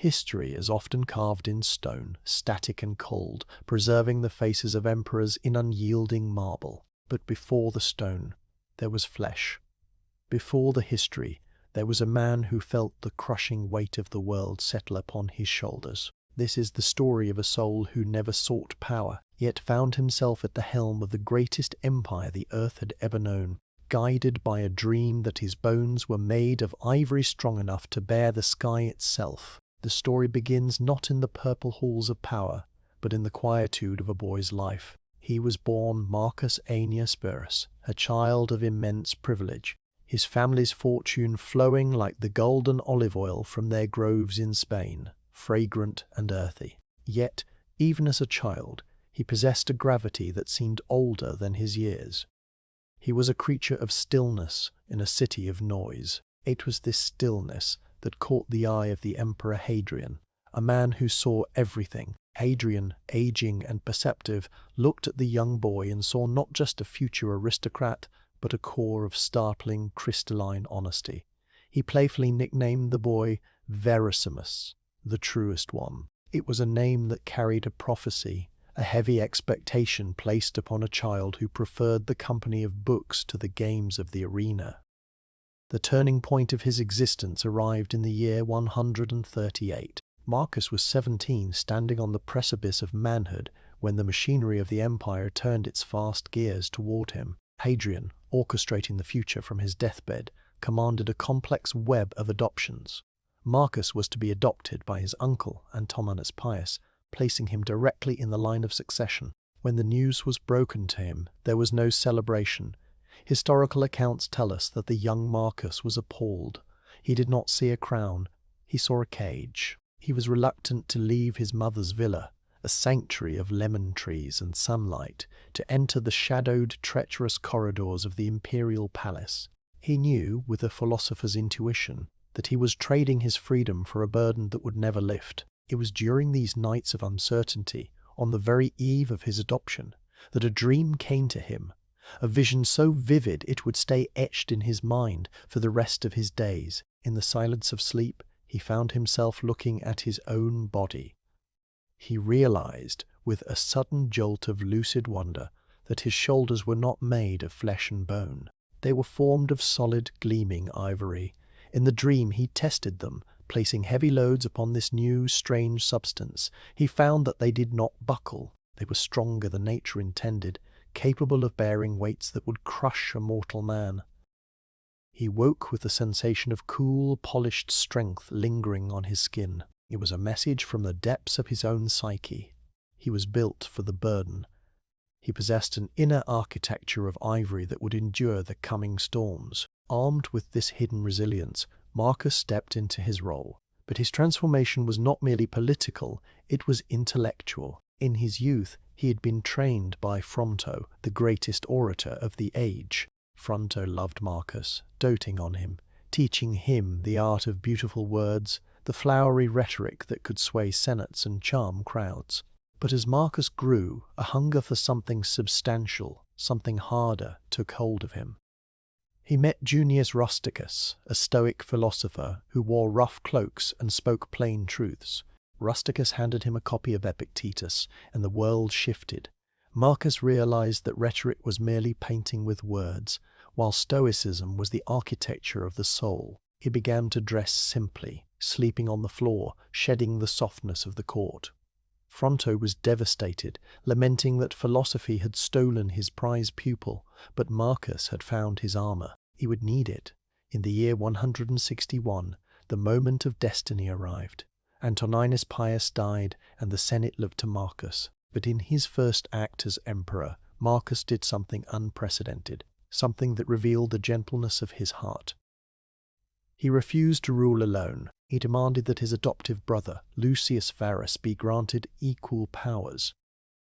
History is often carved in stone, static and cold, preserving the faces of emperors in unyielding marble. But before the stone, there was flesh. Before the history, there was a man who felt the crushing weight of the world settle upon his shoulders. This is the story of a soul who never sought power, yet found himself at the helm of the greatest empire the earth had ever known, guided by a dream that his bones were made of ivory strong enough to bear the sky itself. The story begins not in the purple halls of power, but in the quietude of a boy's life. He was born Marcus Annius Verus, a child of immense privilege, his family's fortune flowing like the golden olive oil from their groves in Spain, fragrant and earthy. Yet, even as a child, he possessed a gravity that seemed older than his years. He was a creature of stillness in a city of noise. It was this stillness that caught the eye of the Emperor Hadrian, a man who saw everything. Hadrian, aging and perceptive, looked at the young boy and saw not just a future aristocrat, but a core of startling, crystalline honesty. He playfully nicknamed the boy Verisimus, the truest one. It was a name that carried a prophecy, a heavy expectation placed upon a child who preferred the company of books to the games of the arena. The turning point of his existence arrived in the year 138. Marcus was 17, standing on the precipice of manhood when the machinery of the empire turned its fast gears toward him. Hadrian, orchestrating the future from his deathbed, commanded a complex web of adoptions. Marcus was to be adopted by his uncle, Antoninus Pius, placing him directly in the line of succession. When the news was broken to him, there was no celebration. Historical accounts tell us that the young Marcus was appalled. He did not see a crown, he saw a cage. He was reluctant to leave his mother's villa, a sanctuary of lemon trees and sunlight, to enter the shadowed, treacherous corridors of the imperial palace. He knew, with a philosopher's intuition, that he was trading his freedom for a burden that would never lift. It was during these nights of uncertainty, on the very eve of his adoption, that a dream came to him, a vision so vivid it would stay etched in his mind for the rest of his days. In the silence of sleep, he found himself looking at his own body. He realized, with a sudden jolt of lucid wonder, that his shoulders were not made of flesh and bone. They were formed of solid, gleaming ivory. In the dream he tested them, placing heavy loads upon this new, strange substance. He found that they did not buckle. They were stronger than nature intended, capable of bearing weights that would crush a mortal man. He woke with the sensation of cool, polished strength lingering on his skin. It was a message from the depths of his own psyche. He was built for the burden. He possessed an inner architecture of ivory that would endure the coming storms. Armed with this hidden resilience, Marcus stepped into his role. But his transformation was not merely political, it was intellectual. In his youth, he had been trained by Fronto, the greatest orator of the age. Fronto loved Marcus, doting on him, teaching him the art of beautiful words, the flowery rhetoric that could sway senates and charm crowds. But as Marcus grew, a hunger for something substantial, something harder, took hold of him. He met Junius Rusticus, a Stoic philosopher who wore rough cloaks and spoke plain truths. Rusticus handed him a copy of Epictetus, and the world shifted. Marcus realized that rhetoric was merely painting with words, while Stoicism was the architecture of the soul. He began to dress simply, sleeping on the floor, shedding the softness of the court. Fronto was devastated, lamenting that philosophy had stolen his prize pupil, but Marcus had found his armor. He would need it. In the year 161, the moment of destiny arrived. Antoninus Pius died, and the Senate looked to Marcus. But in his first act as emperor, Marcus did something unprecedented, something that revealed the gentleness of his heart. He refused to rule alone. He demanded that his adoptive brother, Lucius Verus, be granted equal powers.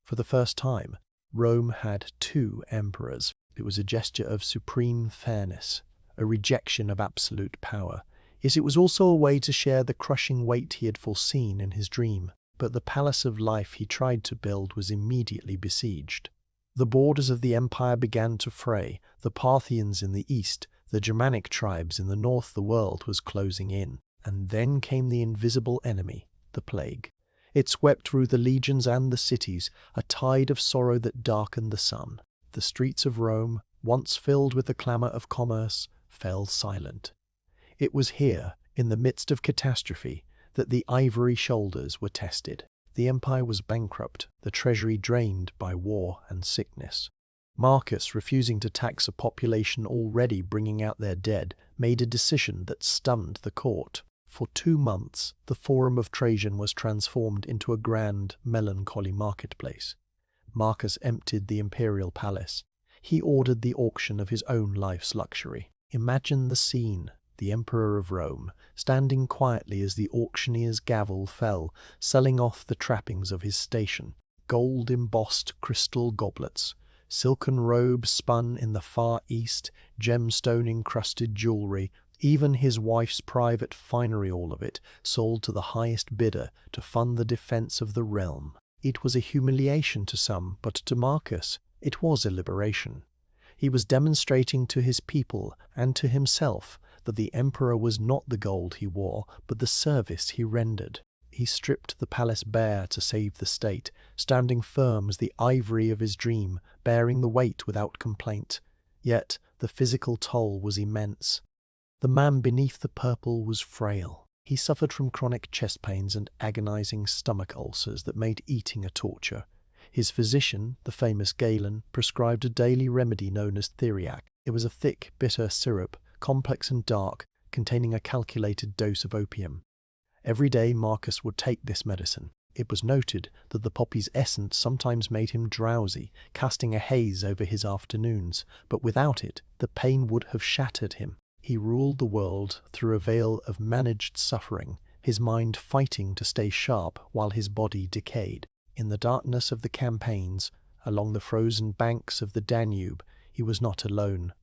For the first time, Rome had two emperors. It was a gesture of supreme fairness, a rejection of absolute power. Yet it was also a way to share the crushing weight he had foreseen in his dream. But the palace of life he tried to build was immediately besieged. The borders of the empire began to fray. The Parthians in the east, the Germanic tribes in the north. The world was closing in. And then came the invisible enemy, the plague. It swept through the legions and the cities, a tide of sorrow that darkened the sun. The streets of Rome, once filled with the clamour of commerce, fell silent. It was here, in the midst of catastrophe, that the ivory shoulders were tested. The empire was bankrupt, the treasury drained by war and sickness. Marcus, refusing to tax a population already bringing out their dead, made a decision that stunned the court. For 2 months, the Forum of Trajan was transformed into a grand, melancholy marketplace. Marcus emptied the imperial palace. He ordered the auction of his own life's luxury. Imagine the scene. The Emperor of Rome, standing quietly as the auctioneer's gavel fell, selling off the trappings of his station. Gold-embossed crystal goblets, silken robes spun in the Far East, gemstone-encrusted jewelry, even his wife's private finery, all of it, sold to the highest bidder to fund the defense of the realm. It was a humiliation to some, but to Marcus, it was a liberation. He was demonstrating to his people and to himself that the emperor was not the gold he wore, but the service he rendered. He stripped the palace bare to save the state, standing firm as the ivory of his dream, bearing the weight without complaint. Yet the physical toll was immense. The man beneath the purple was frail. He suffered from chronic chest pains and agonizing stomach ulcers that made eating a torture. His physician, the famous Galen, prescribed a daily remedy known as theriac. It was a thick, bitter syrup, complex and dark, containing a calculated dose of opium. Every day Marcus would take this medicine. It was noted that the poppy's essence sometimes made him drowsy, casting a haze over his afternoons, but without it, the pain would have shattered him. He ruled the world through a veil of managed suffering, his mind fighting to stay sharp while his body decayed. In the darkness of the campaigns, along the frozen banks of the Danube, he was not alone.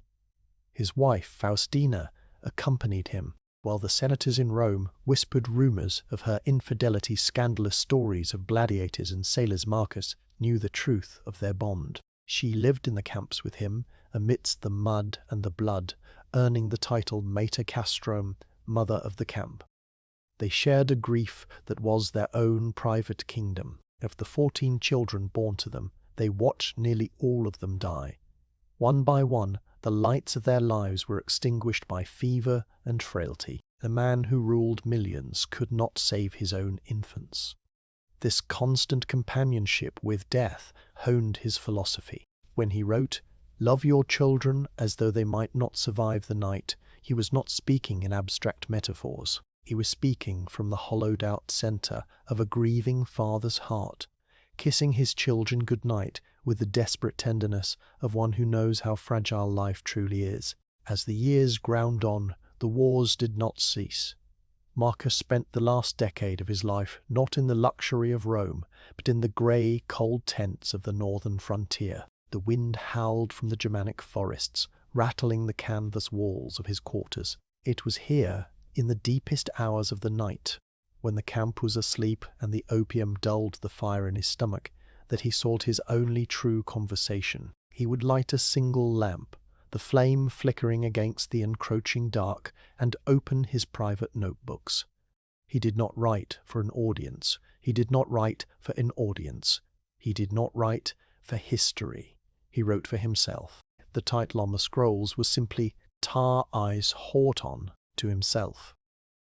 His wife, Faustina, accompanied him, while the senators in Rome whispered rumors of her infidelity. Scandalous stories of gladiators and sailors. Marcus knew the truth of their bond. She lived in the camps with him, amidst the mud and the blood, earning the title Mater Castrum, Mother of the Camp. They shared a grief that was their own private kingdom. Of the 14 children born to them, they watched nearly all of them die. One by one, the lights of their lives were extinguished by fever and frailty. The man who ruled millions could not save his own infants. This constant companionship with death honed his philosophy. When he wrote, "Love your children as though they might not survive the night," he was not speaking in abstract metaphors. He was speaking from the hollowed-out center of a grieving father's heart, kissing his children good-night with the desperate tenderness of one who knows how fragile life truly is. As the years ground on, the wars did not cease. Marcus spent the last decade of his life not in the luxury of Rome, but in the grey, cold tents of the northern frontier. The wind howled from the Germanic forests, rattling the canvas walls of his quarters. It was here, in the deepest hours of the night, when the camp was asleep and the opium dulled the fire in his stomach, that he sought his only true conversation. He would light a single lamp, the flame flickering against the encroaching dark, and open his private notebooks. He did not write for an audience. He did not write for an audience. He did not write for history. He wrote for himself. The title on the scrolls was simply "Ta eis horton," to himself.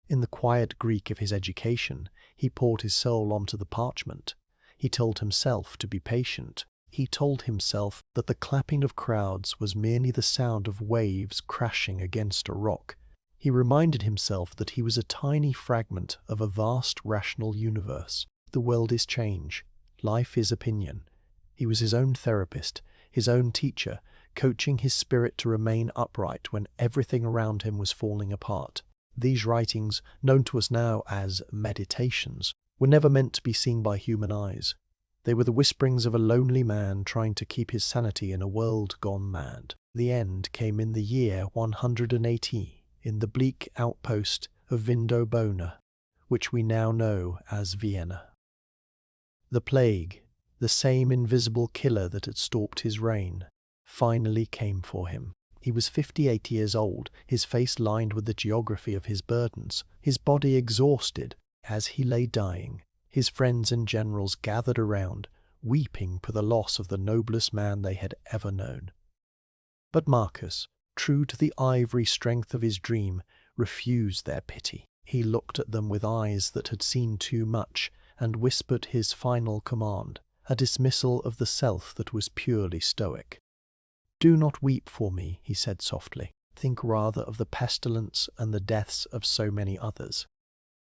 In the quiet Greek of his education, he poured his soul onto the parchment. He told himself to be patient. He told himself that the clapping of crowds was merely the sound of waves crashing against a rock. He reminded himself that he was a tiny fragment of a vast rational universe. The world is change. Life is opinion. He was his own therapist, his own teacher, coaching his spirit to remain upright when everything around him was falling apart. These writings, known to us now as meditations, were never meant to be seen by human eyes. They were the whisperings of a lonely man trying to keep his sanity in a world gone mad. The end came in the year 180, in the bleak outpost of Vindobona, which we now know as Vienna. The plague, the same invisible killer that had stalked his reign, finally came for him. He was 58 years old, his face lined with the geography of his burdens, his body exhausted. As he lay dying, his friends and generals gathered around, weeping for the loss of the noblest man they had ever known. But Marcus, true to the ivory strength of his dream, refused their pity. He looked at them with eyes that had seen too much, and whispered his final command, a dismissal of the self that was purely Stoic. "Do not weep for me," he said softly. "Think rather of the pestilence and the deaths of so many others."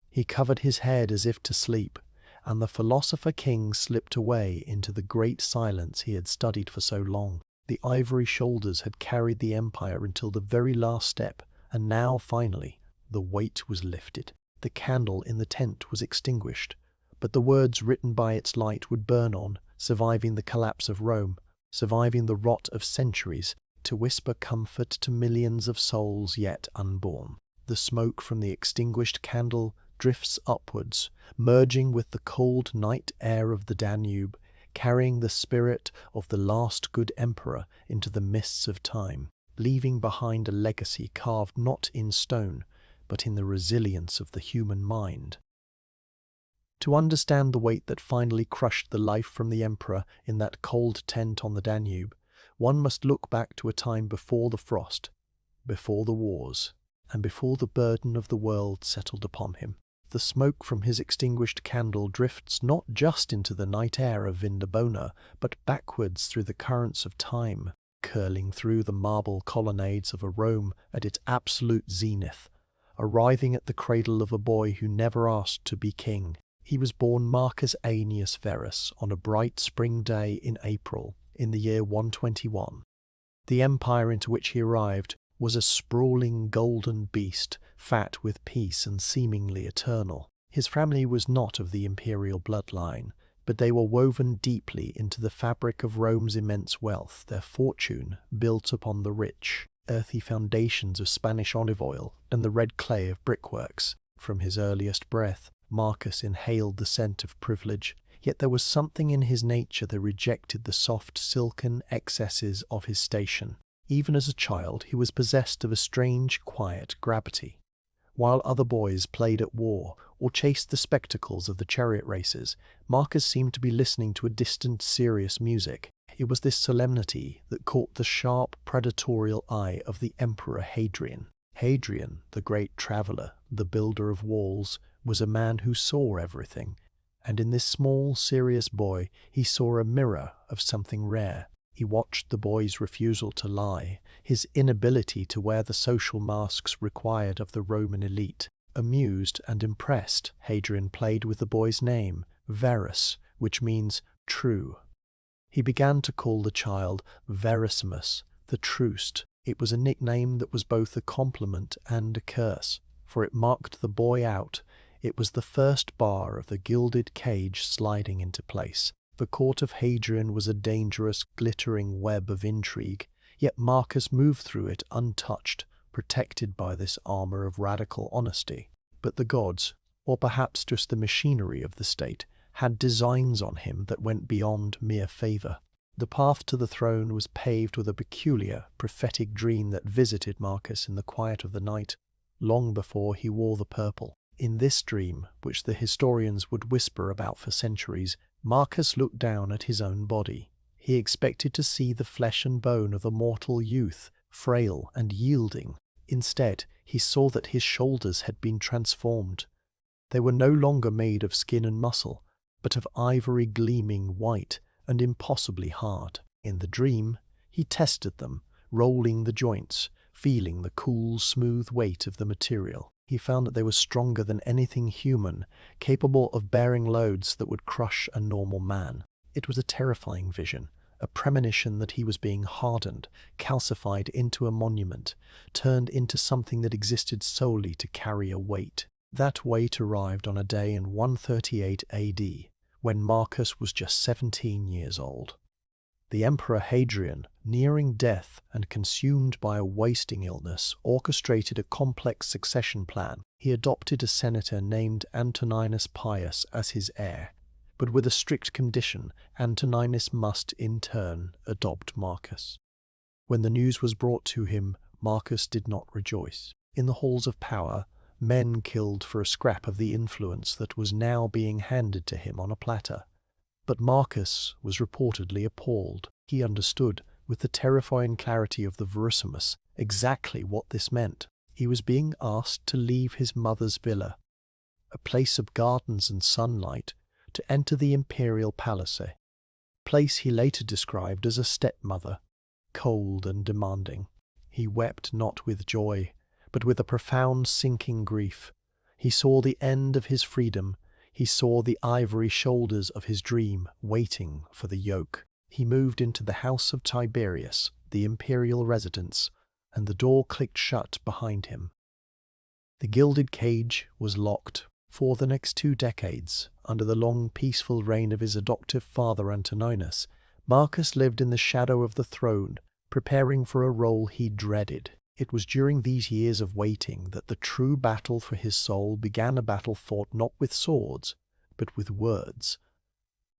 He covered his head as if to sleep, and the philosopher king slipped away into the great silence he had studied for so long. The ivory shoulders had carried the empire until the very last step, and now, finally, the weight was lifted. The candle in the tent was extinguished, but the words written by its light would burn on, surviving the collapse of Rome, surviving the rot of centuries, to whisper comfort to millions of souls yet unborn. The smoke from the extinguished candle drifts upwards, merging with the cold night air of the Danube, carrying the spirit of the last good emperor into the mists of time, leaving behind a legacy carved not in stone, but in the resilience of the human mind. To understand the weight that finally crushed the life from the emperor in that cold tent on the Danube, one must look back to a time before the frost, before the wars, and before the burden of the world settled upon him. The smoke from his extinguished candle drifts not just into the night air of Vindobona, but backwards through the currents of time, curling through the marble colonnades of a Rome at its absolute zenith, arriving at the cradle of a boy who never asked to be king. He was born Marcus Annius Verus on a bright spring day in April, in the year 121. The empire into which he arrived was a sprawling golden beast, fat with peace and seemingly eternal. His family was not of the imperial bloodline, but they were woven deeply into the fabric of Rome's immense wealth, their fortune built upon the rich, earthy foundations of Spanish olive oil and the red clay of brickworks. From his earliest breath, Marcus inhaled the scent of privilege, yet there was something in his nature that rejected the soft silken excesses of his station. Even as a child, he was possessed of a strange, quiet gravity. While other boys played at war or chased the spectacles of the chariot races, Marcus seemed to be listening to a distant, serious music. It was this solemnity that caught the sharp, predatorial eye of the Emperor Hadrian. Hadrian, the great traveller, the builder of walls, was a man who saw everything, and in this small, serious boy he saw a mirror of something rare. He watched the boy's refusal to lie, his inability to wear the social masks required of the Roman elite. Amused and impressed, Hadrian played with the boy's name, Verus, which means true. He began to call the child Verissimus, the truest. It was a nickname that was both a compliment and a curse, for it marked the boy out. It was the first bar of the gilded cage sliding into place. The court of Hadrian was a dangerous, glittering web of intrigue, yet Marcus moved through it untouched, protected by this armor of radical honesty. But the gods, or perhaps just the machinery of the state, had designs on him that went beyond mere favor. The path to the throne was paved with a peculiar, prophetic dream that visited Marcus in the quiet of the night, long before he wore the purple. In this dream, which the historians would whisper about for centuries, Marcus looked down at his own body. He expected to see the flesh and bone of a mortal youth, frail and yielding. Instead, he saw that his shoulders had been transformed. They were no longer made of skin and muscle, but of ivory gleaming white and impossibly hard. In the dream, he tested them, rolling the joints, feeling the cool, smooth weight of the material. He found that they were stronger than anything human, capable of bearing loads that would crush a normal man. It was a terrifying vision, a premonition that he was being hardened, calcified into a monument, turned into something that existed solely to carry a weight. That weight arrived on a day in 138 AD, when Marcus was just 17 years old. The Emperor Hadrian, nearing death and consumed by a wasting illness, orchestrated a complex succession plan. He adopted a senator named Antoninus Pius as his heir, but with a strict condition: Antoninus must, in turn, adopt Marcus. When the news was brought to him, Marcus did not rejoice. In the halls of power, men killed for a scrap of the influence that was now being handed to him on a platter. But Marcus was reportedly appalled. He understood, with the terrifying clarity of the Verusimus, exactly what this meant. He was being asked to leave his mother's villa, a place of gardens and sunlight, to enter the imperial palace, a place he later described as a stepmother, cold and demanding. He wept not with joy, but with a profound sinking grief. He saw the end of his freedom. He saw the ivory shoulders of his dream waiting for the yoke. He moved into the house of Tiberius, the imperial residence, and the door clicked shut behind him. The gilded cage was locked. For the next 2 decades, under the long peaceful reign of his adoptive father Antoninus, Marcus lived in the shadow of the throne, preparing for a role he dreaded. It was during these years of waiting that the true battle for his soul began, a battle fought not with swords, but with words.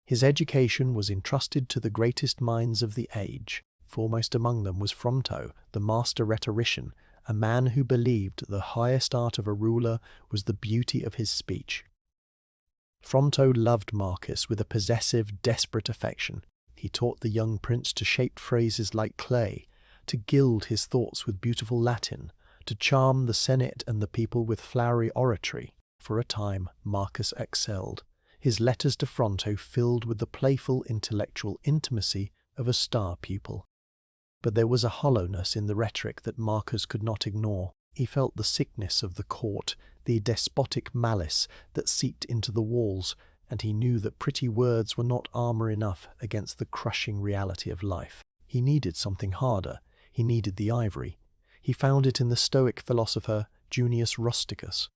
His education was entrusted to the greatest minds of the age. Foremost among them was Fronto, the master rhetorician, a man who believed the highest art of a ruler was the beauty of his speech. Fronto loved Marcus with a possessive, desperate affection. He taught the young prince to shape phrases like clay, to gild his thoughts with beautiful Latin, to charm the Senate and the people with flowery oratory. For a time, Marcus excelled. His letters to Fronto filled with the playful intellectual intimacy of a star pupil. But there was a hollowness in the rhetoric that Marcus could not ignore. He felt the sickness of the court, the despotic malice that seeped into the walls, and he knew that pretty words were not armor enough against the crushing reality of life. He needed something harder. He needed the ivory. He found it in the Stoic philosopher Junius Rusticus.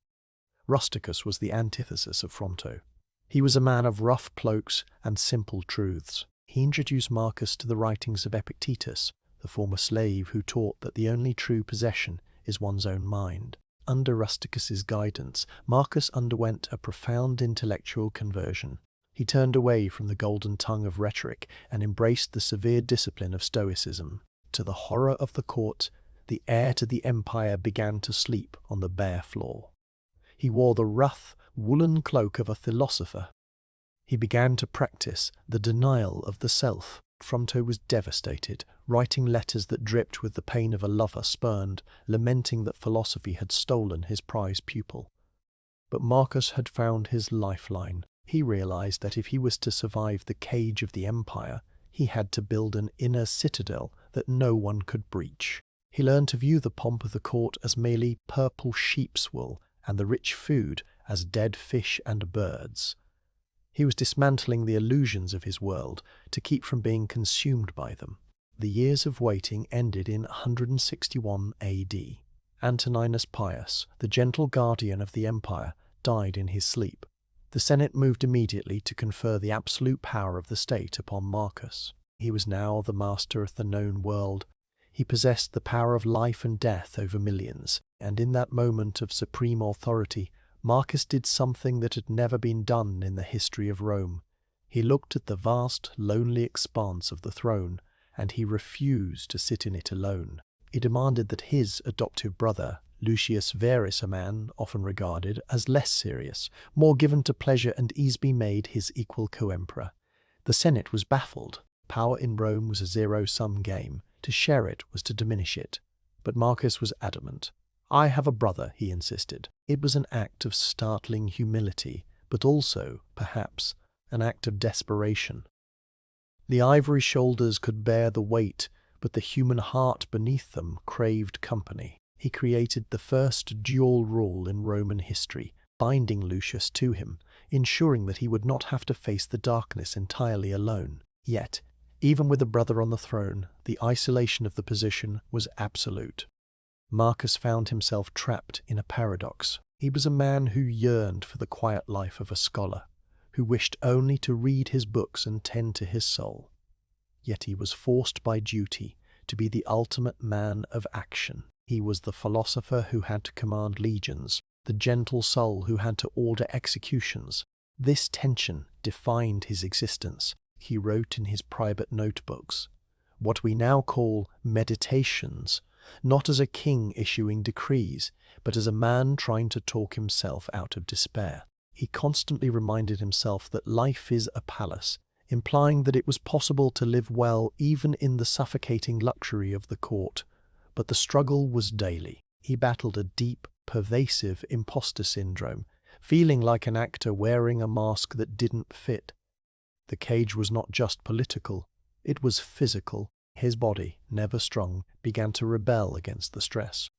Rusticus was the antithesis of Fronto. He was a man of rough cloaks and simple truths. He introduced Marcus to the writings of Epictetus, the former slave who taught that the only true possession is one's own mind. Under Rusticus's guidance, Marcus underwent a profound intellectual conversion. He turned away from the golden tongue of rhetoric and embraced the severe discipline of Stoicism. To the horror of the court, the heir to the empire began to sleep on the bare floor. He wore the rough, woolen cloak of a philosopher. He began to practice the denial of the self. Fronto was devastated, writing letters that dripped with the pain of a lover spurned, lamenting that philosophy had stolen his prized pupil. But Marcus had found his lifeline. He realized that if he was to survive the cage of the empire, he had to build an inner citadel that no one could breach. He learned to view the pomp of the court as merely purple sheep's wool, and the rich food as dead fish and birds. He was dismantling the illusions of his world to keep from being consumed by them. The years of waiting ended in 161 AD. Antoninus Pius, the gentle guardian of the empire, died in his sleep. The Senate moved immediately to confer the absolute power of the state upon Marcus. He was now the master of the known world. He possessed the power of life and death over millions, and in that moment of supreme authority, Marcus did something that had never been done in the history of Rome. He looked at the vast, lonely expanse of the throne, and he refused to sit in it alone. He demanded that his adoptive brother, Lucius Verus, a man often regarded as less serious, more given to pleasure and ease, be made his equal co-emperor. The Senate was baffled. Power in Rome was a zero-sum game. To share it was to diminish it. But Marcus was adamant. "I have a brother," he insisted. It was an act of startling humility, but also, perhaps, an act of desperation. The ivory shoulders could bear the weight, but the human heart beneath them craved company. He created the first dual rule in Roman history, binding Lucius to him, ensuring that he would not have to face the darkness entirely alone. Yet, even with a brother on the throne, the isolation of the position was absolute. Marcus found himself trapped in a paradox. He was a man who yearned for the quiet life of a scholar, who wished only to read his books and tend to his soul. Yet he was forced by duty to be the ultimate man of action. He was the philosopher who had to command legions, the gentle soul who had to order executions. This tension defined his existence. He wrote in his private notebooks, what we now call meditations, not as a king issuing decrees, but as a man trying to talk himself out of despair. He constantly reminded himself that life is a palace, implying that it was possible to live well even in the suffocating luxury of the court. But the struggle was daily. He battled a deep, pervasive imposter syndrome, feeling like an actor wearing a mask that didn't fit. The cage was not just political, it was physical. His body, never strong, began to rebel against the stress.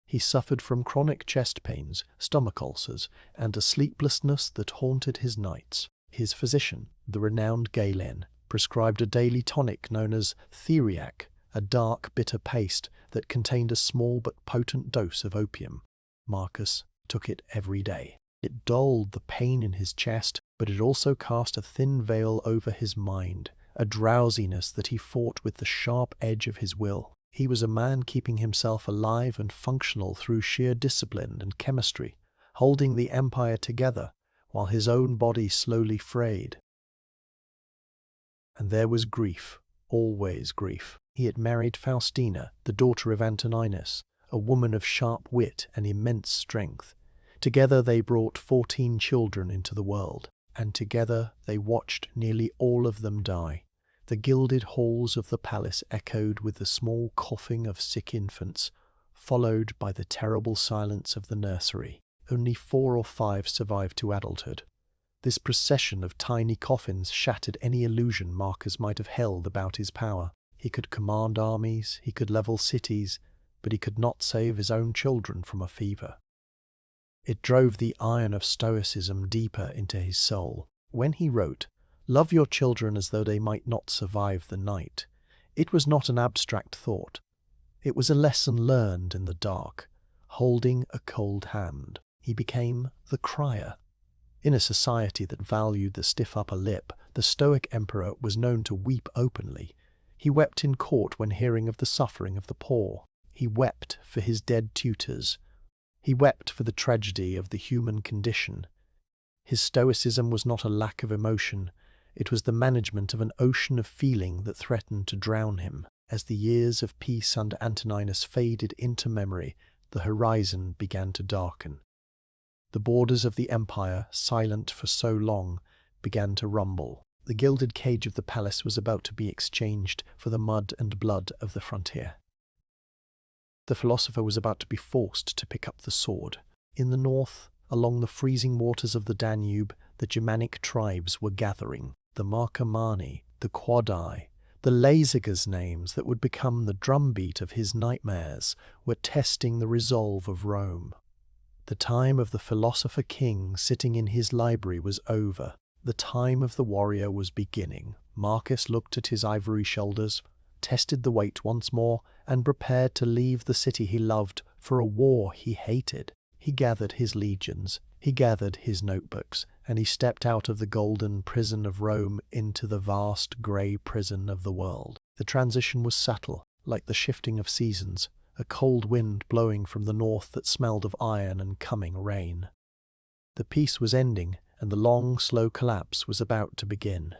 He suffered from chronic chest pains, stomach ulcers, and a sleeplessness that haunted his nights. His physician, the renowned Galen, prescribed a daily tonic known as theriac, a dark, bitter paste that contained a small but potent dose of opium. Marcus took it every day. It dulled the pain in his chest, but it also cast a thin veil over his mind, a drowsiness that he fought with the sharp edge of his will. He was a man keeping himself alive and functional through sheer discipline and chemistry, holding the empire together while his own body slowly frayed. And there was grief, always grief. He had married Faustina, the daughter of Antoninus, a woman of sharp wit and immense strength. Together they brought 14 children into the world, and together they watched nearly all of them die. The gilded halls of the palace echoed with the small coughing of sick infants, followed by the terrible silence of the nursery. Only 4 or 5 survived to adulthood. This procession of tiny coffins shattered any illusion Marcus might have held about his power. He could command armies, he could level cities, but he could not save his own children from a fever. It drove the iron of Stoicism deeper into his soul. When he wrote, "Love your children as though they might not survive the night," it was not an abstract thought. It was a lesson learned in the dark, holding a cold hand. He became the crier. In a society that valued the stiff upper lip, the Stoic emperor was known to weep openly. He wept in court when hearing of the suffering of the poor. He wept for his dead tutors. He wept for the tragedy of the human condition. His stoicism was not a lack of emotion, it was the management of an ocean of feeling that threatened to drown him. As the years of peace under Antoninus faded into memory, the horizon began to darken. The borders of the empire, silent for so long, began to rumble. The gilded cage of the palace was about to be exchanged for the mud and blood of the frontier. The philosopher was about to be forced to pick up the sword. In the north, along the freezing waters of the Danube, the Germanic tribes were gathering. The Marcomanni, the Quadi, the Lazygas names that would become the drumbeat of his nightmares, were testing the resolve of Rome. The time of the philosopher king sitting in his library was over. The time of the warrior was beginning. Marcus looked at his ivory shoulders, tested the weight once more, and prepared to leave the city he loved for a war he hated. He gathered his legions, he gathered his notebooks, and he stepped out of the golden prison of Rome into the vast grey prison of the world. The transition was subtle, like the shifting of seasons, a cold wind blowing from the north that smelled of iron and coming rain. The peace was ending, and the long, slow collapse was about to begin.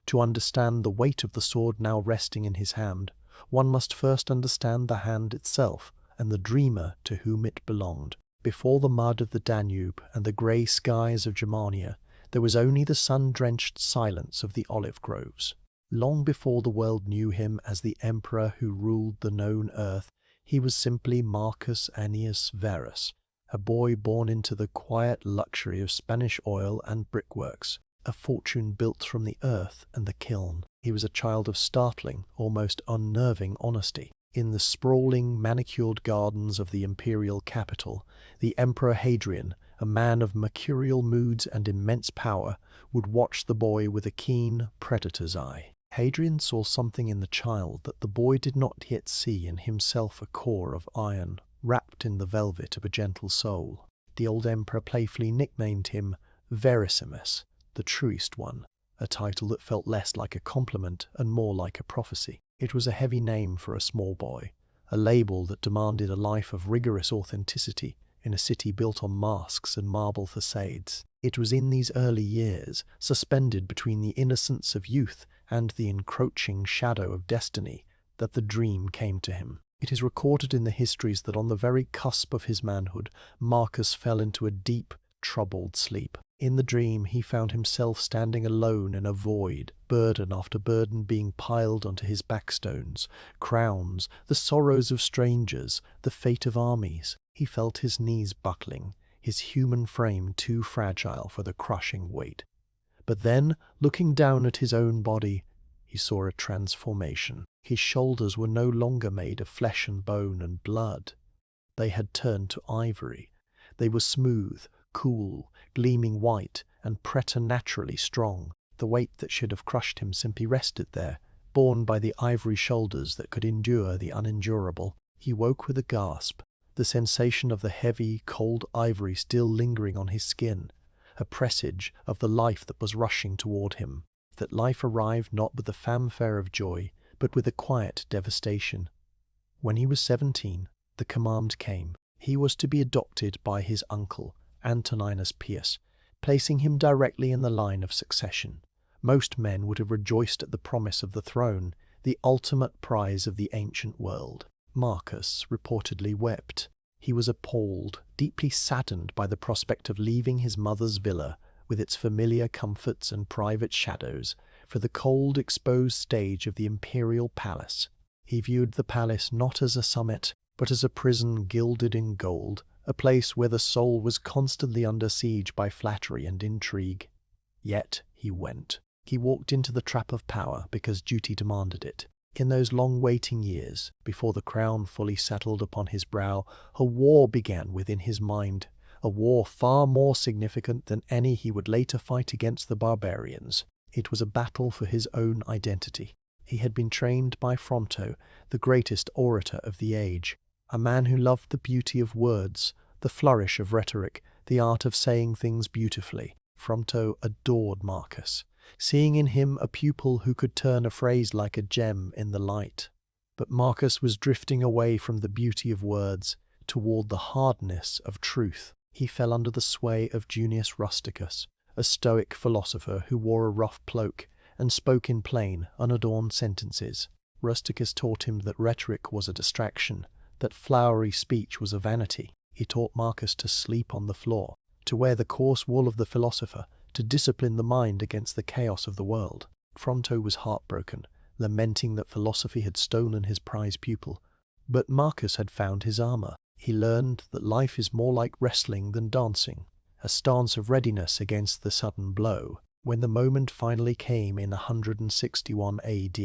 To understand the weight of the sword now resting in his hand, one must first understand the hand itself and the dreamer to whom it belonged. Before the mud of the Danube and the grey skies of Germania, there was only the sun-drenched silence of the olive groves. Long before the world knew him as the emperor who ruled the known earth, he was simply Marcus Annius Verus, a boy born into the quiet luxury of Spanish oil and brickworks, a fortune built from the earth and the kiln. He was a child of startling, almost unnerving honesty. In the sprawling, manicured gardens of the imperial capital, the Emperor Hadrian, a man of mercurial moods and immense power, would watch the boy with a keen, predator's eye. Hadrian saw something in the child that the boy did not yet see in himself, a core of iron, wrapped in the velvet of a gentle soul. The old emperor playfully nicknamed him Verissimus, the truest one, a title that felt less like a compliment and more like a prophecy. It was a heavy name for a small boy, a label that demanded a life of rigorous authenticity in a city built on masks and marble facades. It was in these early years, suspended between the innocence of youth and the encroaching shadow of destiny, that the dream came to him. It is recorded in the histories that on the very cusp of his manhood, Marcus fell into a deep, troubled sleep. In the dream, he found himself standing alone in a void, burden after burden being piled onto his backstones, crowns, the sorrows of strangers, the fate of armies. He felt his knees buckling, his human frame too fragile for the crushing weight. But then, looking down at his own body, he saw a transformation. His shoulders were no longer made of flesh and bone and blood. They had turned to ivory. They were smooth, cool, gleaming white, and preternaturally strong. The weight that should have crushed him simply rested there, borne by the ivory shoulders that could endure the unendurable. He woke with a gasp, the sensation of the heavy, cold ivory still lingering on his skin, a presage of the life that was rushing toward him. That life arrived not with the fanfare of joy, but with a quiet devastation. When he was 17, the command came. He was to be adopted by his uncle, Antoninus Pius, placing him directly in the line of succession. Most men would have rejoiced at the promise of the throne, the ultimate prize of the ancient world. Marcus reportedly wept. He was appalled, deeply saddened by the prospect of leaving his mother's villa, with its familiar comforts and private shadows, for the cold, exposed stage of the imperial palace. He viewed the palace not as a summit, but as a prison gilded in gold, a place where the soul was constantly under siege by flattery and intrigue. Yet he went. He walked into the trap of power because duty demanded it. In those long waiting years, before the crown fully settled upon his brow, a war began within his mind, a war far more significant than any he would later fight against the barbarians. It was a battle for his own identity. He had been trained by Fronto, the greatest orator of the age, a man who loved the beauty of words, the flourish of rhetoric, the art of saying things beautifully. Fronto adored Marcus, seeing in him a pupil who could turn a phrase like a gem in the light. But Marcus was drifting away from the beauty of words toward the hardness of truth. He fell under the sway of Junius Rusticus, a Stoic philosopher who wore a rough cloak and spoke in plain, unadorned sentences. Rusticus taught him that rhetoric was a distraction, that flowery speech was a vanity. He taught Marcus to sleep on the floor, to wear the coarse wool of the philosopher, to discipline the mind against the chaos of the world. Fronto was heartbroken, lamenting that philosophy had stolen his prize pupil. But Marcus had found his armor. He learned that life is more like wrestling than dancing, a stance of readiness against the sudden blow. When the moment finally came in 161 AD,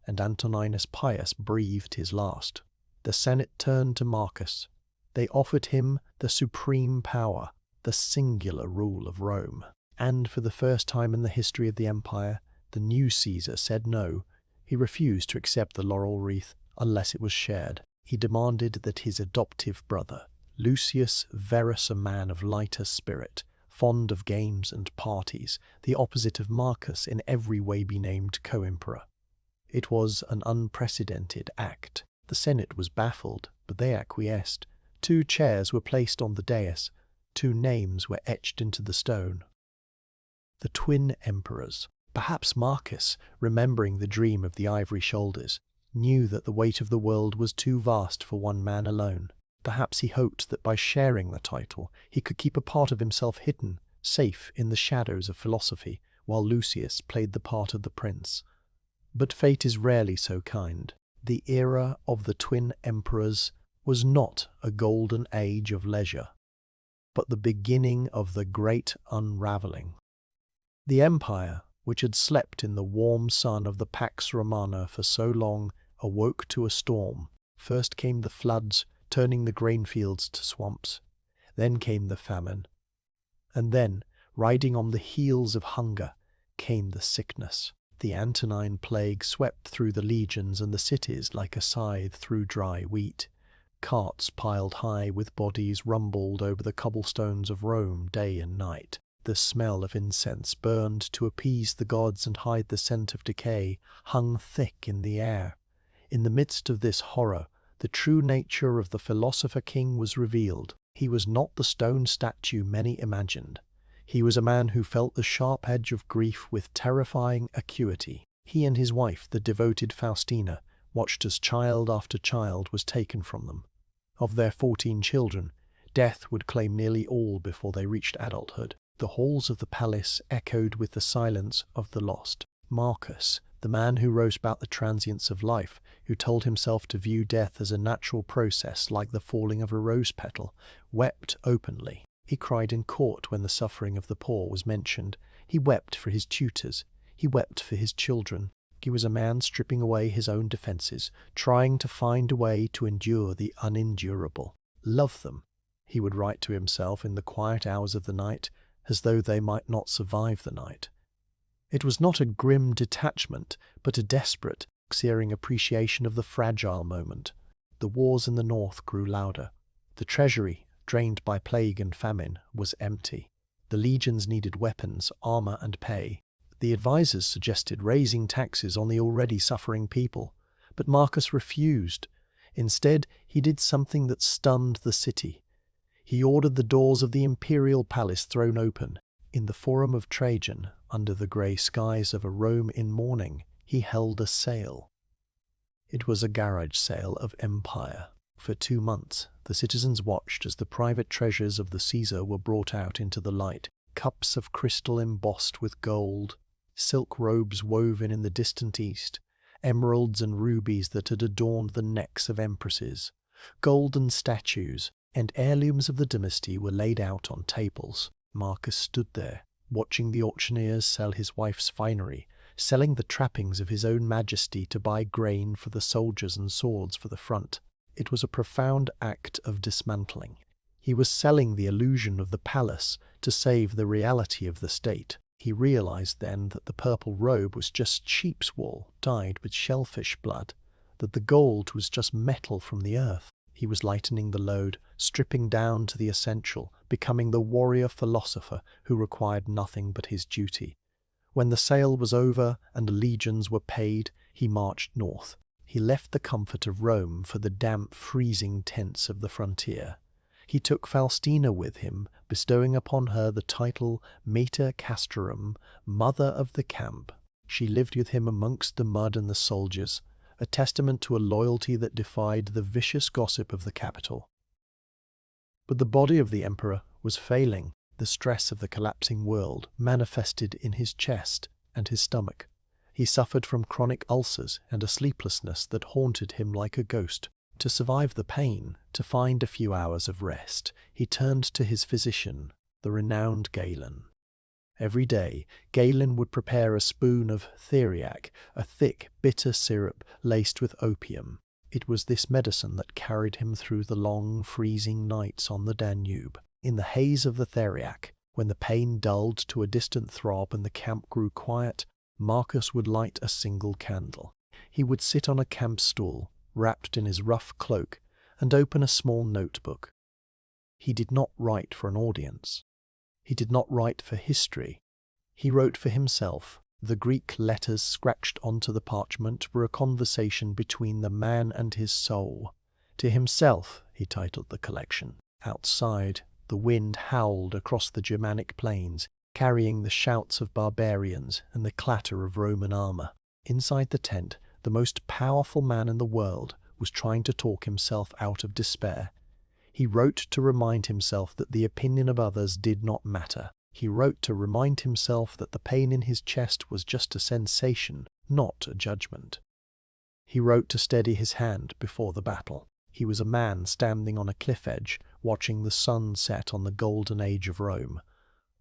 and Antoninus Pius breathed his last, the Senate turned to Marcus. They offered him the supreme power, the singular rule of Rome. And for the first time in the history of the empire, the new Caesar said no. He refused to accept the laurel wreath unless it was shared. He demanded that his adoptive brother, Lucius Verus, a man of lighter spirit, fond of games and parties, the opposite of Marcus in every way, be named co-emperor. It was an unprecedented act. The Senate was baffled, but they acquiesced. 2 chairs were placed on the dais. 2 names were etched into the stone. The twin emperors. Perhaps Marcus, remembering the dream of the ivory shoulders, knew that the weight of the world was too vast for one man alone. Perhaps he hoped that by sharing the title, he could keep a part of himself hidden, safe in the shadows of philosophy, while Lucius played the part of the prince. But fate is rarely so kind. The era of the twin emperors was not a golden age of leisure, but the beginning of the great unraveling. The empire, which had slept in the warm sun of the Pax Romana for so long, awoke to a storm. First came the floods, turning the grain fields to swamps. Then came the famine. And then, riding on the heels of hunger, came the sickness. The Antonine plague swept through the legions and the cities like a scythe through dry wheat. Carts piled high with bodies rumbled over the cobblestones of Rome day and night. The smell of incense, burned to appease the gods and hide the scent of decay, hung thick in the air. In the midst of this horror, the true nature of the philosopher king was revealed. He was not the stone statue many imagined. He was a man who felt the sharp edge of grief with terrifying acuity. He and his wife, the devoted Faustina, watched as child after child was taken from them. Of their 14 children, death would claim nearly all before they reached adulthood. The halls of the palace echoed with the silence of the lost. Marcus, the man who wrote about the transience of life, who told himself to view death as a natural process like the falling of a rose petal, wept openly. He cried in court when the suffering of the poor was mentioned. He wept for his tutors. He wept for his children. He was a man stripping away his own defences, trying to find a way to endure the unendurable. Love them, he would write to himself in the quiet hours of the night, as though they might not survive the night. It was not a grim detachment, but a desperate, searing appreciation of the fragile moment. The wars in the north grew louder. The treasury, drained by plague and famine, was empty. The legions needed weapons, armour and pay. The advisers suggested raising taxes on the already suffering people, but Marcus refused. Instead, he did something that stunned the city. He ordered the doors of the imperial palace thrown open. In the Forum of Trajan, under the grey skies of a Rome in mourning, he held a sale. It was a garage sale of empire. For 2 months, the citizens watched as the private treasures of the Caesar were brought out into the light. Cups of crystal embossed with gold, silk robes woven in the distant east, emeralds and rubies that had adorned the necks of empresses, golden statues, and heirlooms of the dynasty were laid out on tables. Marcus stood there, watching the auctioneers sell his wife's finery, selling the trappings of his own majesty to buy grain for the soldiers and swords for the front. It was a profound act of dismantling. He was selling the illusion of the palace to save the reality of the state. He realized then that the purple robe was just sheep's wool dyed with shellfish blood, that the gold was just metal from the earth. He was lightening the load, stripping down to the essential, becoming the warrior philosopher who required nothing but his duty. When the sale was over and the legions were paid, he marched north. He left the comfort of Rome for the damp, freezing tents of the frontier. He took Faustina with him, bestowing upon her the title Mater Castrorum, Mother of the Camp. She lived with him amongst the mud and the soldiers, a testament to a loyalty that defied the vicious gossip of the capital. But the body of the emperor was failing. The stress of the collapsing world manifested in his chest and his stomach. He suffered from chronic ulcers and a sleeplessness that haunted him like a ghost. To survive the pain, to find a few hours of rest, he turned to his physician, the renowned Galen. Every day, Galen would prepare a spoon of theriac, a thick, bitter syrup laced with opium. It was this medicine that carried him through the long, freezing nights on the Danube. In the haze of the theriac, when the pain dulled to a distant throb and the camp grew quiet, Marcus would light a single candle. He would sit on a camp stool, wrapped in his rough cloak, and open a small notebook. He did not write for an audience. He did not write for history. He wrote for himself. The Greek letters scratched onto the parchment were a conversation between the man and his soul. To himself, he titled the collection. Outside, the wind howled across the Germanic plains, carrying the shouts of barbarians and the clatter of Roman armor. Inside the tent, the most powerful man in the world was trying to talk himself out of despair. He wrote to remind himself that the opinion of others did not matter. He wrote to remind himself that the pain in his chest was just a sensation, not a judgment. He wrote to steady his hand before the battle. He was a man standing on a cliff edge, watching the sun set on the golden age of Rome.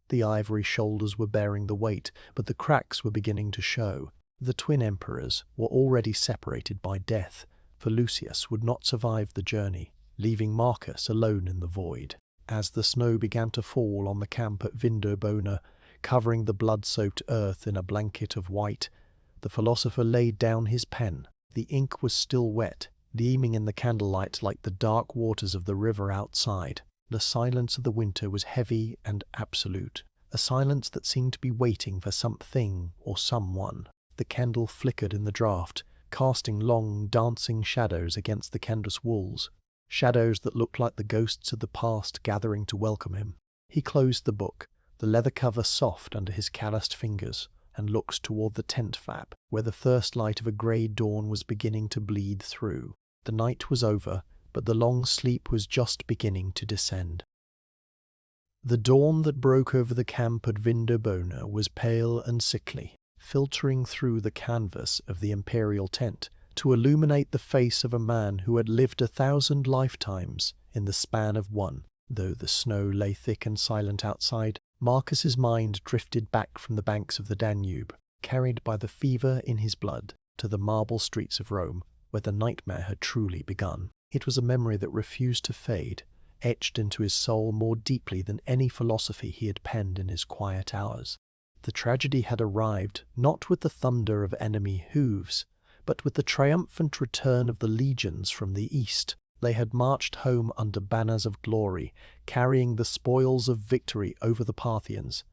The ivory shoulders were bearing the weight, but the cracks were beginning to show. The twin emperors were already separated by death, for Lucius would not survive the journey, leaving Marcus alone in the void. As the snow began to fall on the camp at Vindobona, covering the blood-soaked earth in a blanket of white, the philosopher laid down his pen. The ink was still wet, gleaming in the candlelight like the dark waters of the river outside. The silence of the winter was heavy and absolute, a silence that seemed to be waiting for something or someone. The candle flickered in the draught, casting long, dancing shadows against the canvas walls, shadows that looked like the ghosts of the past gathering to welcome him. He closed the book, the leather cover soft under his calloused fingers, and looked toward the tent flap, where the first light of a grey dawn was beginning to bleed through. The night was over, but the long sleep was just beginning to descend. The dawn that broke over the camp at Vindobona was pale and sickly, filtering through the canvas of the imperial tent to illuminate the face of a man who had lived 1,000 lifetimes in the span of one. Though the snow lay thick and silent outside, Marcus's mind drifted back from the banks of the Danube, carried by the fever in his blood, to the marble streets of Rome, where the nightmare had truly begun. It was a memory that refused to fade, etched into his soul more deeply than any philosophy he had penned in his quiet hours. The tragedy had arrived not with the thunder of enemy hooves, but with the triumphant return of the legions from the east. They had marched home under banners of glory, carrying the spoils of victory over the Parthians.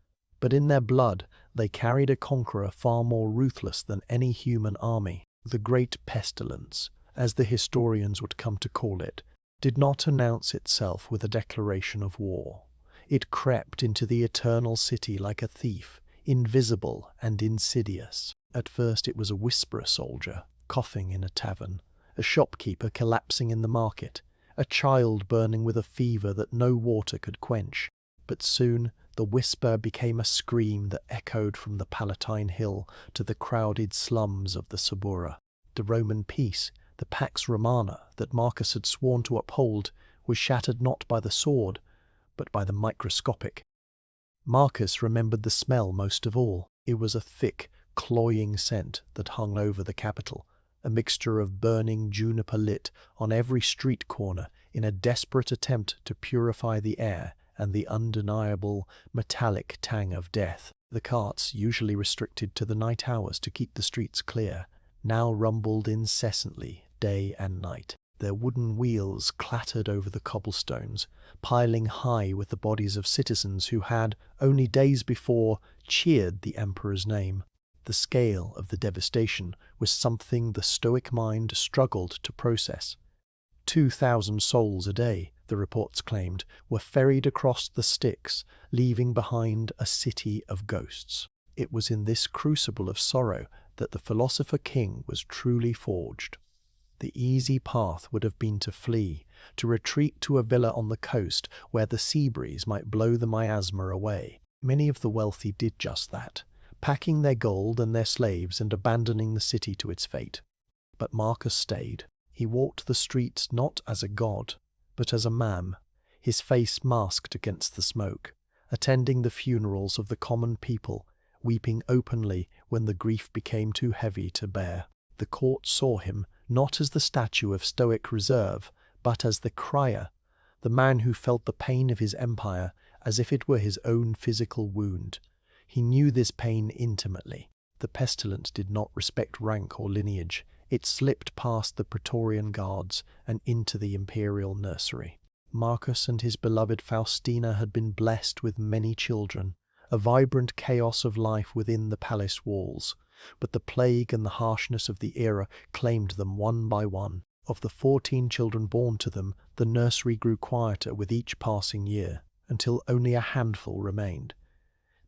But in their blood they carried a conqueror far more ruthless than any human army. The great pestilence, as the historians would come to call it, did not announce itself with a declaration of war. It crept into the eternal city like a thief, invisible and insidious. At first it was a whisperer soldier, coughing in a tavern, a shopkeeper collapsing in the market, a child burning with a fever that no water could quench. But soon the whisper became a scream that echoed from the Palatine Hill to the crowded slums of the Subura. The Roman peace, the Pax Romana that Marcus had sworn to uphold, was shattered not by the sword, but by the microscopic. Marcus remembered the smell most of all. It was a thick, cloying scent that hung over the capital, a mixture of burning juniper lit on every street corner in a desperate attempt to purify the air, and the undeniable metallic tang of death. The carts, usually restricted to the night hours to keep the streets clear, now rumbled incessantly day and night. Their wooden wheels clattered over the cobblestones, piling high with the bodies of citizens who had, only days before, cheered the emperor's name. The scale of the devastation was something the Stoic mind struggled to process. 2,000 souls a day, the reports claimed, were ferried across the Styx, leaving behind a city of ghosts. It was in this crucible of sorrow that the philosopher king was truly forged. The easy path would have been to flee, to retreat to a villa on the coast where the sea breeze might blow the miasma away. Many of the wealthy did just that, packing their gold and their slaves and abandoning the city to its fate. But Marcus stayed. He walked the streets not as a god, but as a man, his face masked against the smoke, attending the funerals of the common people, weeping openly when the grief became too heavy to bear. The court saw him not as the statue of Stoic reserve, but as the crier, the man who felt the pain of his empire as if it were his own physical wound. He knew this pain intimately. The pestilence did not respect rank or lineage. It slipped past the Praetorian guards and into the imperial nursery. Marcus and his beloved Faustina had been blessed with many children, a vibrant chaos of life within the palace walls, but the plague and the harshness of the era claimed them one by one. Of the 14 children born to them, the nursery grew quieter with each passing year, until only a handful remained.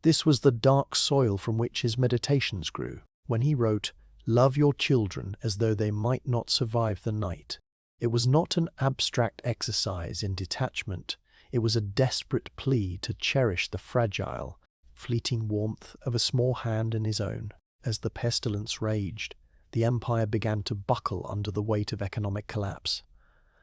This was the dark soil from which his meditations grew. When he wrote, "Love your children as though they might not survive the night," it was not an abstract exercise in detachment. It was a desperate plea to cherish the fragile, fleeting warmth of a small hand in his own. As the pestilence raged, the empire began to buckle under the weight of economic collapse.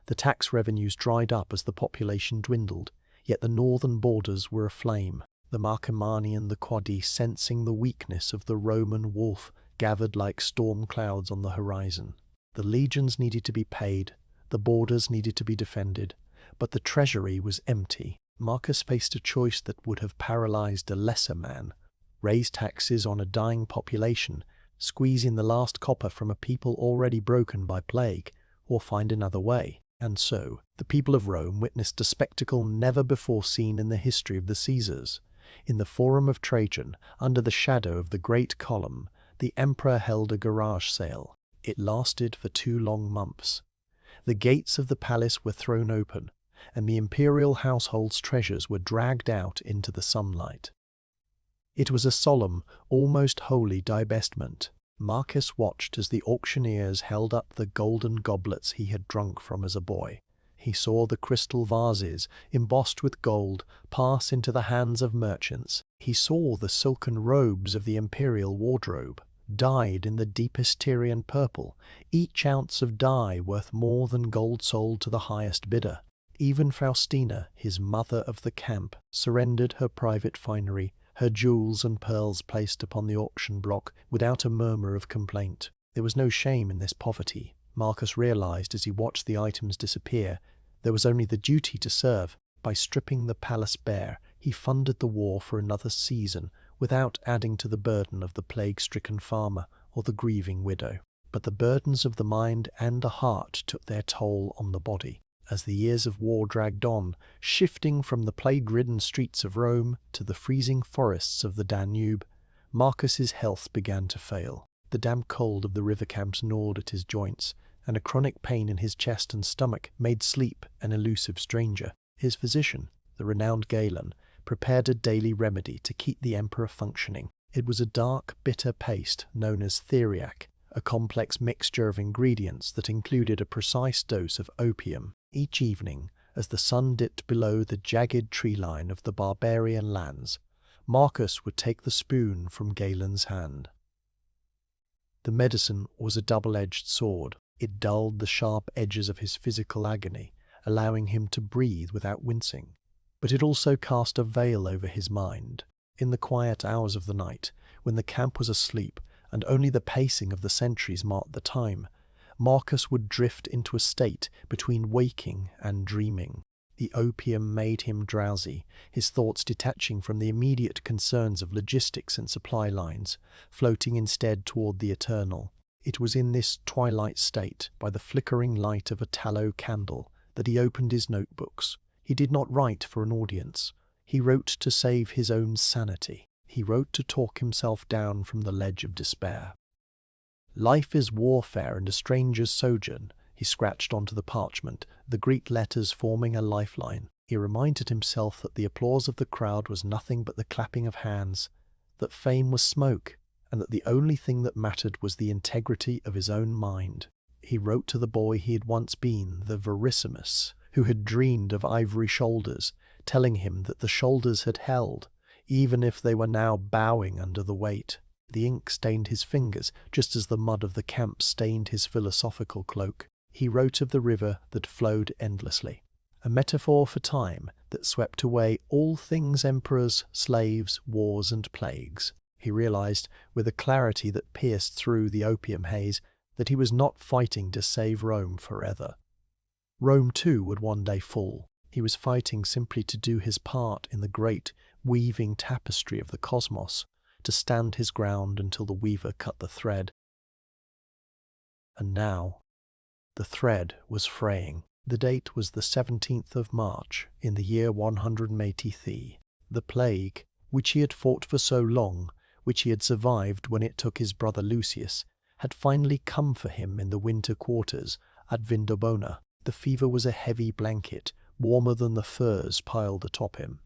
The tax revenues dried up as the population dwindled, yet the northern borders were aflame. The Marcomanni and the Quadi, sensing the weakness of the Roman wolf, gathered like storm clouds on the horizon. The legions needed to be paid, the borders needed to be defended, but the treasury was empty. Marcus faced a choice that would have paralyzed a lesser man: raise taxes on a dying population, squeeze in the last copper from a people already broken by plague, or find another way. And so, the people of Rome witnessed a spectacle never before seen in the history of the Caesars. In the Forum of Trajan, under the shadow of the Great Column, the emperor held a garage sale. It lasted for 2 long months. The gates of the palace were thrown open, and the imperial household's treasures were dragged out into the sunlight. It was a solemn, almost holy divestment. Marcus watched as the auctioneers held up the golden goblets he had drunk from as a boy. He saw the crystal vases, embossed with gold, pass into the hands of merchants. He saw the silken robes of the imperial wardrobe, dyed in the deepest Tyrian purple, each ounce of dye worth more than gold sold to the highest bidder. Even Faustina, his mother of the camp, surrendered her private finery, her jewels and pearls placed upon the auction block without a murmur of complaint. There was no shame in this poverty. Marcus realized as he watched the items disappear, there was only the duty to serve. By stripping the palace bare, he funded the war for another season without adding to the burden of the plague-stricken farmer or the grieving widow. But the burdens of the mind and the heart took their toll on the body. As the years of war dragged on, shifting from the plague-ridden streets of Rome to the freezing forests of the Danube, Marcus's health began to fail. The damp cold of the river camps gnawed at his joints, and a chronic pain in his chest and stomach made sleep an elusive stranger. His physician, the renowned Galen, prepared a daily remedy to keep the emperor functioning. It was a dark, bitter paste known as theriac, a complex mixture of ingredients that included a precise dose of opium. Each evening, as the sun dipped below the jagged tree line of the barbarian lands, Marcus would take the spoon from Galen's hand. The medicine was a double-edged sword. It dulled the sharp edges of his physical agony, allowing him to breathe without wincing. But it also cast a veil over his mind. In the quiet hours of the night, when the camp was asleep and only the pacing of the sentries marked the time, Marcus would drift into a state between waking and dreaming. The opium made him drowsy, his thoughts detaching from the immediate concerns of logistics and supply lines, floating instead toward the eternal. It was in this twilight state, by the flickering light of a tallow candle, that he opened his notebooks. He did not write for an audience. He wrote to save his own sanity. He wrote to talk himself down from the ledge of despair. "Life is warfare and a stranger's sojourn," he scratched onto the parchment, the Greek letters forming a lifeline. He reminded himself that the applause of the crowd was nothing but the clapping of hands, that fame was smoke, and that the only thing that mattered was the integrity of his own mind. He wrote to the boy he had once been, the Verissimus, who had dreamed of ivory shoulders, telling him that the shoulders had held, even if they were now bowing under the weight. The ink stained his fingers, just as the mud of the camp stained his philosophical cloak. He wrote of the river that flowed endlessly, a metaphor for time that swept away all things emperors, slaves, wars, and plagues. He realized, with a clarity that pierced through the opium haze, that he was not fighting to save Rome forever. Rome too would one day fall. He was fighting simply to do his part in the great, weaving tapestry of the cosmos, to stand his ground until the weaver cut the thread. And now, the thread was fraying. The date was the 17th of March, in the year 180 The plague, which he had fought for so long, which he had survived when it took his brother Lucius, had finally come for him in the winter quarters at Vindobona. The fever was a heavy blanket, warmer than the furs piled atop him.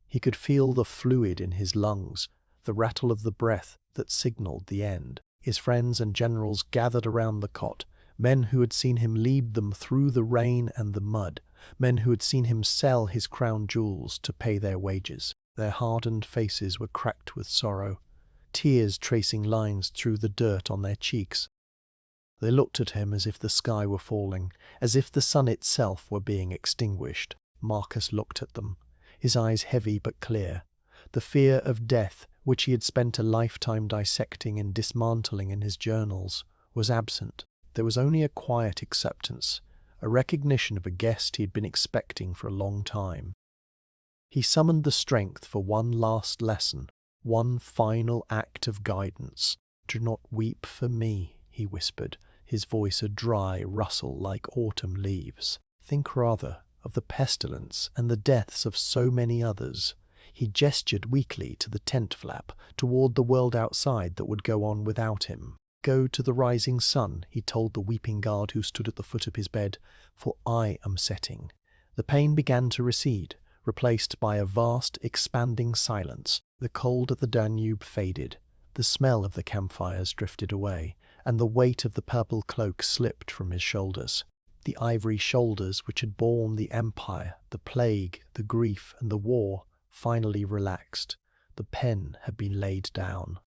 He could feel the fluid in his lungs, the rattle of the breath that signaled the end. His friends and generals gathered around the cot, men who had seen him lead them through the rain and the mud, men who had seen him sell his crown jewels to pay their wages. Their hardened faces were cracked with sorrow, tears tracing lines through the dirt on their cheeks. They looked at him as if the sky were falling, as if the sun itself were being extinguished. Marcus looked at them, his eyes heavy but clear. The fear of death, which he had spent a lifetime dissecting and dismantling in his journals, was absent. There was only a quiet acceptance, a recognition of a guest he had been expecting for a long time. He summoned the strength for one last lesson, one final act of guidance. "Do not weep for me," he whispered, his voice a dry rustle like autumn leaves. "Think rather of the pestilence and the deaths of so many others." He gestured weakly to the tent flap, toward the world outside that would go on without him. "Go to the rising sun," he told the weeping guard who stood at the foot of his bed, "for I am setting." The pain began to recede, replaced by a vast, expanding silence. The cold at the Danube faded, the smell of the campfires drifted away, and the weight of the purple cloak slipped from his shoulders. The ivory shoulders which had borne the empire, the plague, the grief, and the war finally relaxed. The pen had been laid down.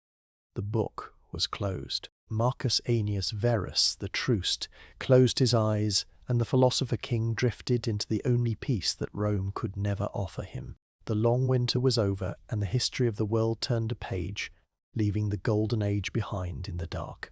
The book was closed. Marcus Annius Verus, the Trust, closed his eyes, and the philosopher king drifted into the only peace that Rome could never offer him. The long winter was over, and the history of the world turned a page, leaving the golden age behind in the dark.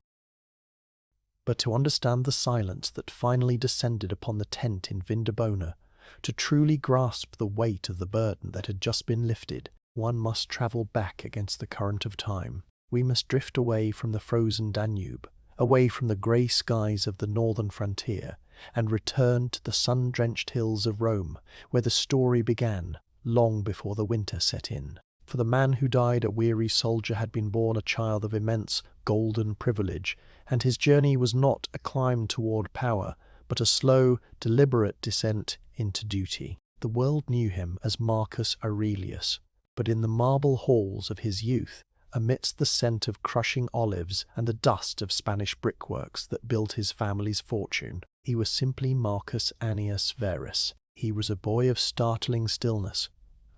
But to understand the silence that finally descended upon the tent in Vindobona, to truly grasp the weight of the burden that had just been lifted, one must travel back against the current of time. We must drift away from the frozen Danube, away from the grey skies of the northern frontier, and return to the sun-drenched hills of Rome, where the story began, long before the winter set in. For the man who died a weary soldier had been born a child of immense golden privilege, and his journey was not a climb toward power, but a slow, deliberate descent into duty. The world knew him as Marcus Aurelius, but in the marble halls of his youth, amidst the scent of crushing olives and the dust of Spanish brickworks that built his family's fortune, he was simply Marcus Annius Verus. He was a boy of startling stillness.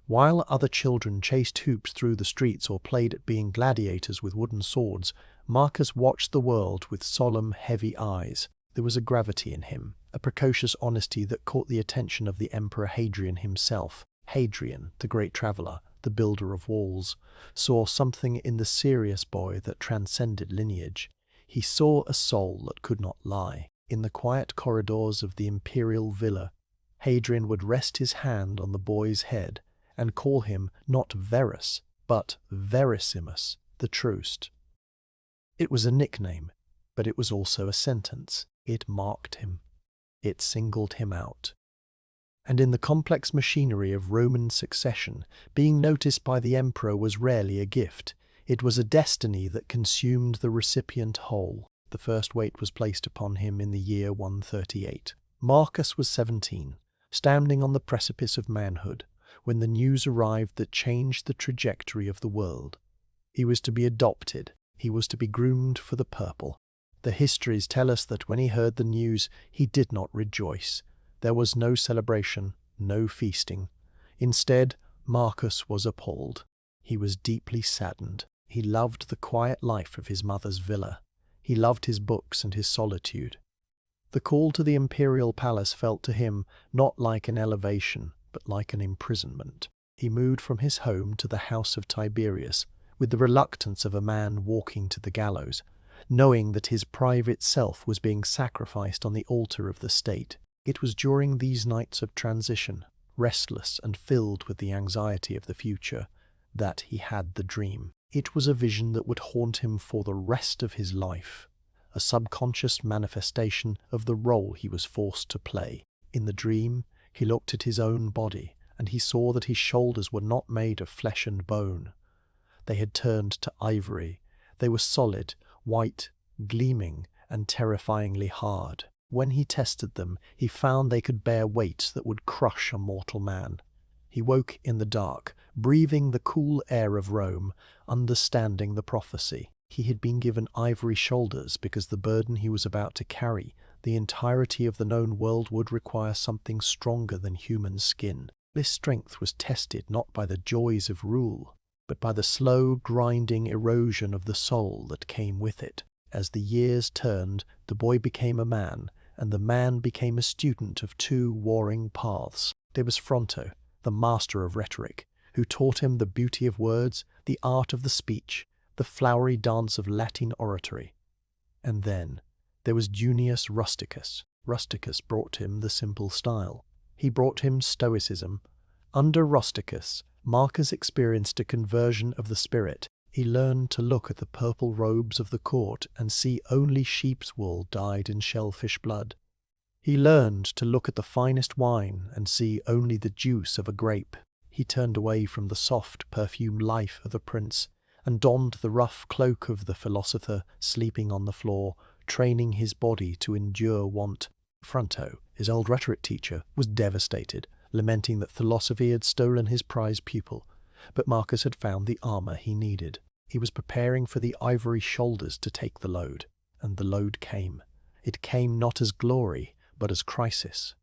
While other children chased hoops through the streets or played at being gladiators with wooden swords, Marcus watched the world with solemn, heavy eyes. There was a gravity in him, a precocious honesty that caught the attention of the Emperor Hadrian himself. Hadrian, the great traveller, the builder of walls, saw something in the serious boy that transcended lineage. He saw a soul that could not lie. In the quiet corridors of the imperial villa, Hadrian would rest his hand on the boy's head and call him not Verus, but Verissimus, the Trust. It was a nickname, but it was also a sentence. It marked him. It singled him out. And in the complex machinery of Roman succession, being noticed by the emperor was rarely a gift. It was a destiny that consumed the recipient whole. The first weight was placed upon him in the year 138. Marcus was 17, standing on the precipice of manhood, when the news arrived that changed the trajectory of the world. He was to be adopted. He was to be groomed for the purple. The histories tell us that when he heard the news, he did not rejoice. There was no celebration, no feasting. Instead, Marcus was appalled. He was deeply saddened. He loved the quiet life of his mother's villa. He loved his books and his solitude. The call to the imperial palace felt to him not like an elevation, but like an imprisonment. He moved from his home to the house of Tiberius, with the reluctance of a man walking to the gallows, knowing that his private self was being sacrificed on the altar of the state. It was during these nights of transition, restless and filled with the anxiety of the future, that he had the dream. It was a vision that would haunt him for the rest of his life, a subconscious manifestation of the role he was forced to play. In the dream, he looked at his own body, and he saw that his shoulders were not made of flesh and bone. They had turned to ivory. They were solid, white, gleaming, and terrifyingly hard. When he tested them, he found they could bear weights that would crush a mortal man. He woke in the dark, breathing the cool air of Rome, understanding the prophecy. He had been given ivory shoulders because the burden he was about to carry, the entirety of the known world, would require something stronger than human skin. This strength was tested not by the joys of rule, but by the slow, grinding erosion of the soul that came with it. As the years turned, the boy became a man, and the man became a student of two warring paths. There was Fronto, the master of rhetoric, who taught him the beauty of words, the art of the speech, the flowery dance of Latin oratory. And then there was Junius Rusticus. Rusticus brought him the simple style. He brought him stoicism. Under Rusticus, Marcus experienced a conversion of the spirit. He learned to look at the purple robes of the court and see only sheep's wool dyed in shellfish blood. He learned to look at the finest wine and see only the juice of a grape. He turned away from the soft, perfumed life of the prince and donned the rough cloak of the philosopher, sleeping on the floor, training his body to endure want. Fronto, his old rhetoric teacher, was devastated, lamenting that philosophy had stolen his prized pupil. But Marcus had found the armor he needed. He was preparing for the ivory shoulders to take the load, and the load came. It came not as glory, but as crisis.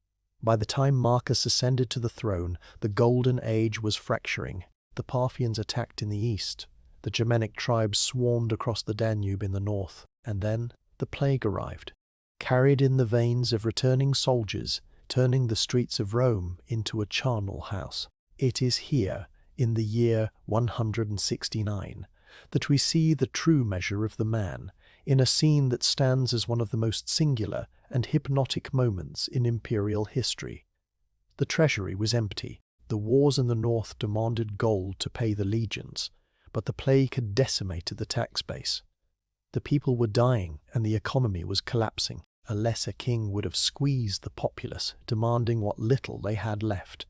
By the time Marcus ascended to the throne, the Golden Age was fracturing. The Parthians attacked in the east. The Germanic tribes swarmed across the Danube in the north. And then the plague arrived, carried in the veins of returning soldiers, turning the streets of Rome into a charnel house. It is here, in the year 169, that we see the true measure of the man, in a scene that stands as one of the most singular and hypnotic moments in imperial history. The treasury was empty. The wars in the north demanded gold to pay the legions, but the plague had decimated the tax base. The people were dying and the economy was collapsing. A lesser king would have squeezed the populace, demanding what little they had left.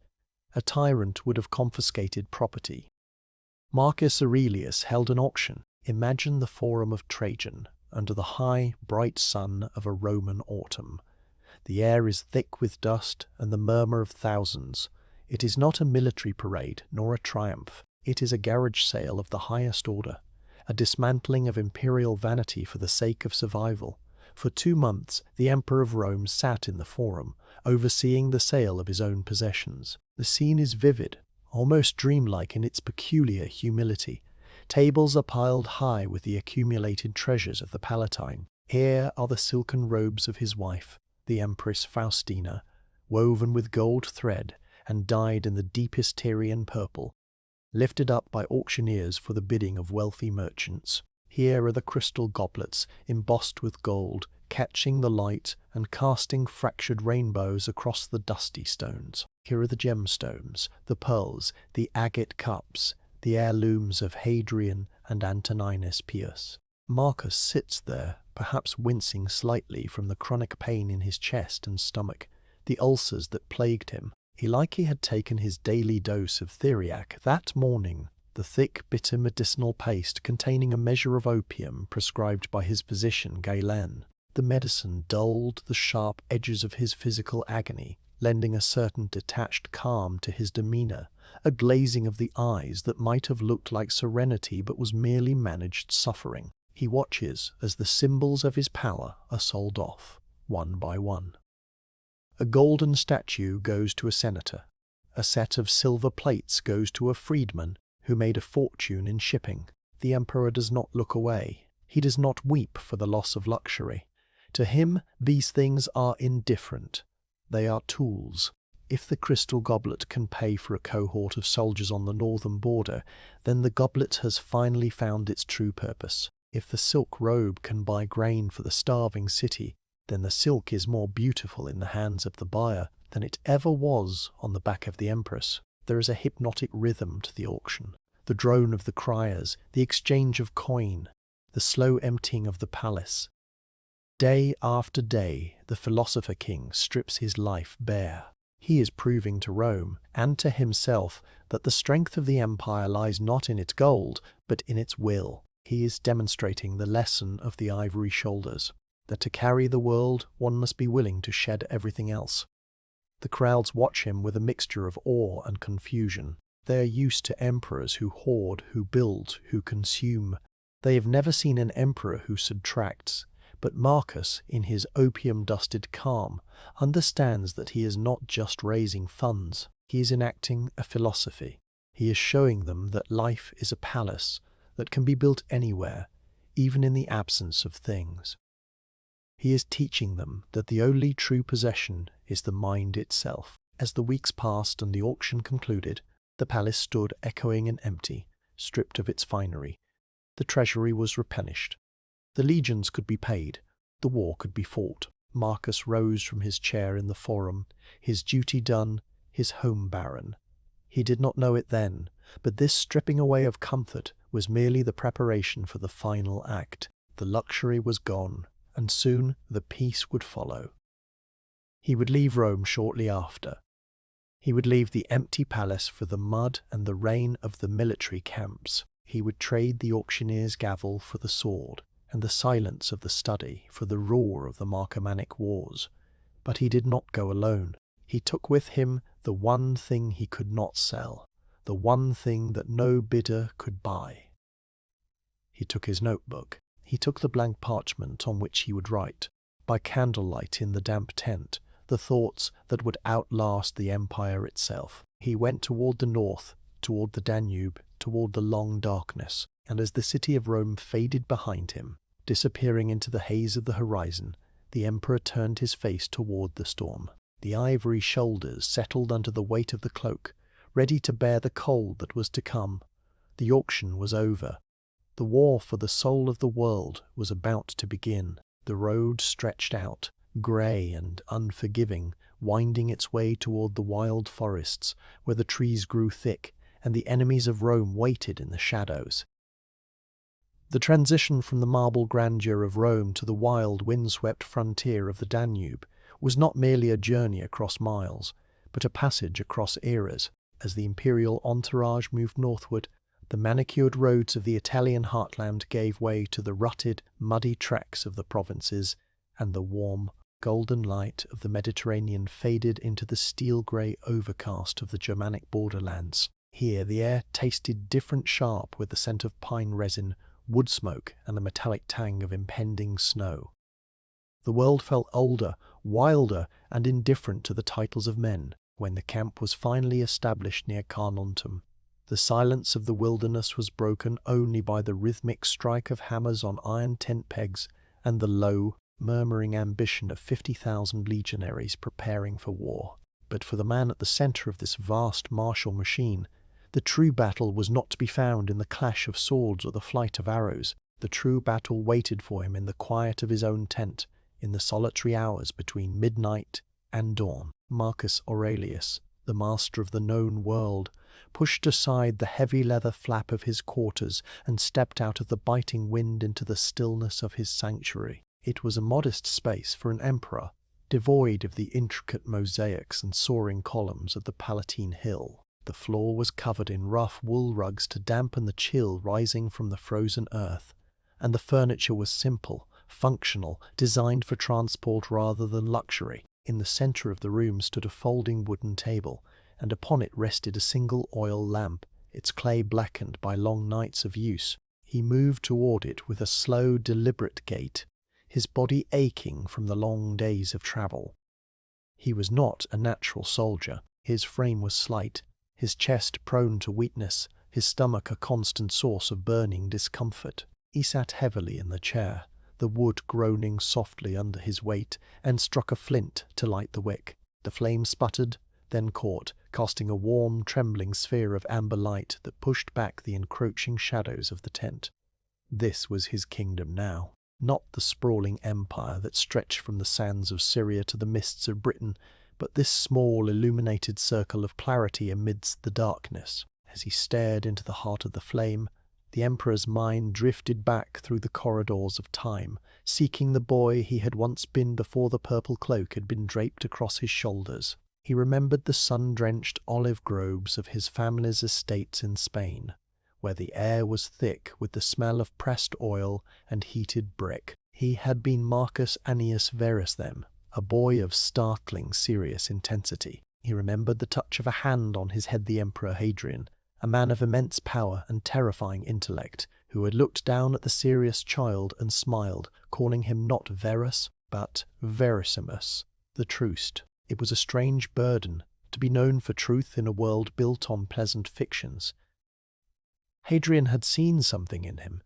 A tyrant would have confiscated property. Marcus Aurelius held an auction. Imagine the Forum of Trajan, under the high, bright sun of a Roman autumn. The air is thick with dust and the murmur of thousands. It is not a military parade nor a triumph. It is a garage sale of the highest order, a dismantling of imperial vanity for the sake of survival. For 2 months, the Emperor of Rome sat in the Forum, overseeing the sale of his own possessions. The scene is vivid, almost dreamlike in its peculiar humility. Tables are piled high with the accumulated treasures of the Palatine. Here are the silken robes of his wife, the Empress Faustina, woven with gold thread and dyed in the deepest Tyrian purple, lifted up by auctioneers for the bidding of wealthy merchants. Here are the crystal goblets, embossed with gold, catching the light and casting fractured rainbows across the dusty stones. Here are the gemstones, the pearls, the agate cups, the heirlooms of Hadrian and Antoninus Pius. Marcus sits there, perhaps wincing slightly from the chronic pain in his chest and stomach, the ulcers that plagued him. Like he had taken his daily dose of theriac that morning, the thick, bitter medicinal paste containing a measure of opium prescribed by his physician Galen. The medicine dulled the sharp edges of his physical agony, lending a certain detached calm to his demeanor, a glazing of the eyes that might have looked like serenity but was merely managed suffering. He watches as the symbols of his power are sold off, one by one. A golden statue goes to a senator. A set of silver plates goes to a freedman who made a fortune in shipping. The emperor does not look away. He does not weep for the loss of luxury. To him, these things are indifferent. They are tools. If the crystal goblet can pay for a cohort of soldiers on the northern border, then the goblet has finally found its true purpose. If the silk robe can buy grain for the starving city, then the silk is more beautiful in the hands of the buyer than it ever was on the back of the empress. There is a hypnotic rhythm to the auction, the drone of the criers, the exchange of coin, the slow emptying of the palace. Day after day, the philosopher king strips his life bare. He is proving to Rome and to himself that the strength of the empire lies not in its gold, but in its will. He is demonstrating the lesson of the ivory shoulders, that to carry the world one must be willing to shed everything else. The crowds watch him with a mixture of awe and confusion. They are used to emperors who hoard, who build, who consume. They have never seen an emperor who subtracts. But Marcus, in his opium-dusted calm, understands that he is not just raising funds. He is enacting a philosophy. He is showing them that life is a palace that can be built anywhere, even in the absence of things. He is teaching them that the only true possession is the mind itself. As the weeks passed and the auction concluded, the palace stood echoing and empty, stripped of its finery. The treasury was replenished. The legions could be paid. The war could be fought. Marcus rose from his chair in the Forum, his duty done, his home barren. He did not know it then, but this stripping away of comfort was merely the preparation for the final act. The luxury was gone, and soon the peace would follow. He would leave Rome shortly after. He would leave the empty palace for the mud and the rain of the military camps. He would trade the auctioneer's gavel for the sword, and the silence of the study for the roar of the Marcomannic wars. But he did not go alone. He took with him the one thing he could not sell, the one thing that no bidder could buy. He took his notebook. He took the blank parchment on which he would write, by candlelight in the damp tent, the thoughts that would outlast the empire itself. He went toward the north, toward the Danube, toward the long darkness, and as the city of Rome faded behind him, disappearing into the haze of the horizon, the emperor turned his face toward the storm. The ivory shoulders settled under the weight of the cloak, ready to bear the cold that was to come. The auction was over. The war for the soul of the world was about to begin. The road stretched out, grey and unforgiving, winding its way toward the wild forests, where the trees grew thick, and the enemies of Rome waited in the shadows. The transition from the marble grandeur of Rome to the wild, windswept frontier of the Danube was not merely a journey across miles, but a passage across eras. As the imperial entourage moved northward, the manicured roads of the Italian heartland gave way to the rutted, muddy tracks of the provinces, and the warm, golden light of the Mediterranean faded into the steel-grey overcast of the Germanic borderlands. Here the air tasted different sharp with the scent of pine resin, wood smoke, and the metallic tang of impending snow. The world felt older, wilder, and indifferent to the titles of men. When the camp was finally established near Carnuntum, the silence of the wilderness was broken only by the rhythmic strike of hammers on iron tent pegs and the low, murmuring ambition of 50,000 legionaries preparing for war. But for the man at the center of this vast martial machine, the true battle was not to be found in the clash of swords or the flight of arrows. The true battle waited for him in the quiet of his own tent, in the solitary hours between midnight and dawn. Marcus Aurelius, the master of the known world, pushed aside the heavy leather flap of his quarters and stepped out of the biting wind into the stillness of his sanctuary. It was a modest space for an emperor, devoid of the intricate mosaics and soaring columns of the Palatine Hill. The floor was covered in rough wool rugs to dampen the chill rising from the frozen earth, and the furniture was simple, functional, designed for transport rather than luxury. In the center of the room stood a folding wooden table, and upon it rested a single oil lamp, its clay blackened by long nights of use. He moved toward it with a slow, deliberate gait, his body aching from the long days of travel. He was not a natural soldier. His frame was slight, his chest prone to weakness, his stomach a constant source of burning discomfort. He sat heavily in the chair, the wood groaning softly under his weight, and struck a flint to light the wick. The flame sputtered, then caught, casting a warm, trembling sphere of amber light that pushed back the encroaching shadows of the tent. This was his kingdom now, not the sprawling empire that stretched from the sands of Syria to the mists of Britain, but this small, illuminated circle of clarity amidst the darkness. As he stared into the heart of the flame, the emperor's mind drifted back through the corridors of time, seeking the boy he had once been before the purple cloak had been draped across his shoulders. He remembered the sun-drenched olive groves of his family's estates in Spain, where the air was thick with the smell of pressed oil and heated brick. He had been Marcus Annius Verus then, a boy of startling serious intensity. He remembered the touch of a hand on his head, the Emperor Hadrian, a man of immense power and terrifying intellect, who had looked down at the serious child and smiled, calling him not Verus, but Verissimus, the truest. It was a strange burden, to be known for truth in a world built on pleasant fictions. Hadrian had seen something in him,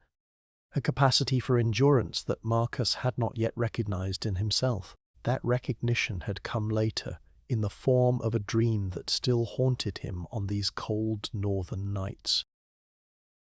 a capacity for endurance that Marcus had not yet recognized in himself. That recognition had come later, in the form of a dream that still haunted him on these cold northern nights.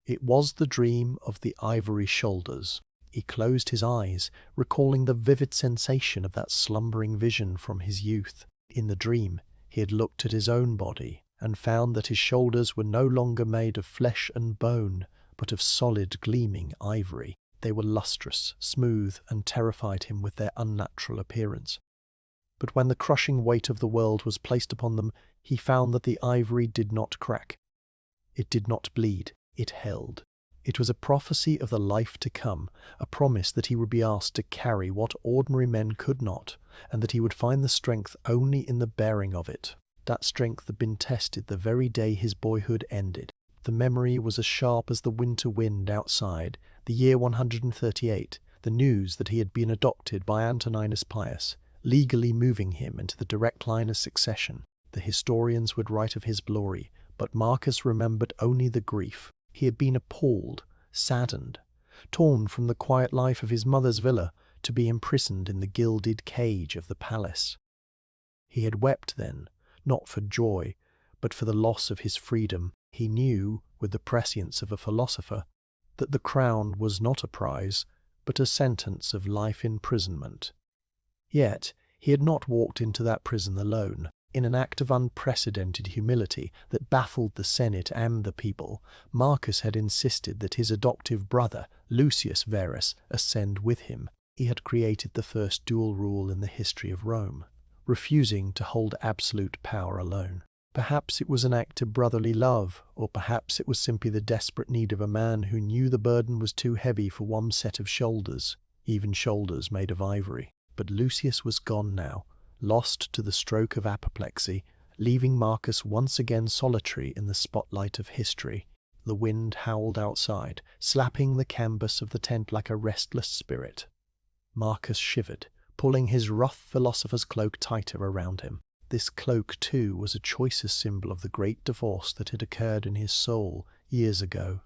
It was the dream of the ivory shoulders. He closed his eyes, recalling the vivid sensation of that slumbering vision from his youth. In the dream, he had looked at his own body and found that his shoulders were no longer made of flesh and bone, but of solid, gleaming ivory. They were lustrous, smooth, and terrified him with their unnatural appearance. But when the crushing weight of the world was placed upon them, he found that the ivory did not crack. It did not bleed. It held. It was a prophecy of the life to come, a promise that he would be asked to carry what ordinary men could not, and that he would find the strength only in the bearing of it. That strength had been tested the very day his boyhood ended. The memory was as sharp as the winter wind outside, the year 138, the news that he had been adopted by Antoninus Pius, legally moving him into the direct line of succession. The historians would write of his glory, but Marcus remembered only the grief. He had been appalled, saddened, torn from the quiet life of his mother's villa to be imprisoned in the gilded cage of the palace. He had wept then, not for joy, but for the loss of his freedom. He knew, with the prescience of a philosopher, that the crown was not a prize, but a sentence of life imprisonment. Yet he had not walked into that prison alone. In an act of unprecedented humility that baffled the Senate and the people, Marcus had insisted that his adoptive brother, Lucius Verus, ascend with him. He had created the first dual rule in the history of Rome, refusing to hold absolute power alone. Perhaps it was an act of brotherly love, or perhaps it was simply the desperate need of a man who knew the burden was too heavy for one set of shoulders, even shoulders made of ivory. But Lucius was gone now, lost to the stroke of apoplexy, leaving Marcus once again solitary in the spotlight of history. The wind howled outside, slapping the canvas of the tent like a restless spirit. Marcus shivered, pulling his rough philosopher's cloak tighter around him. This cloak, too, was a choicer symbol of the great divorce that had occurred in his soul years ago.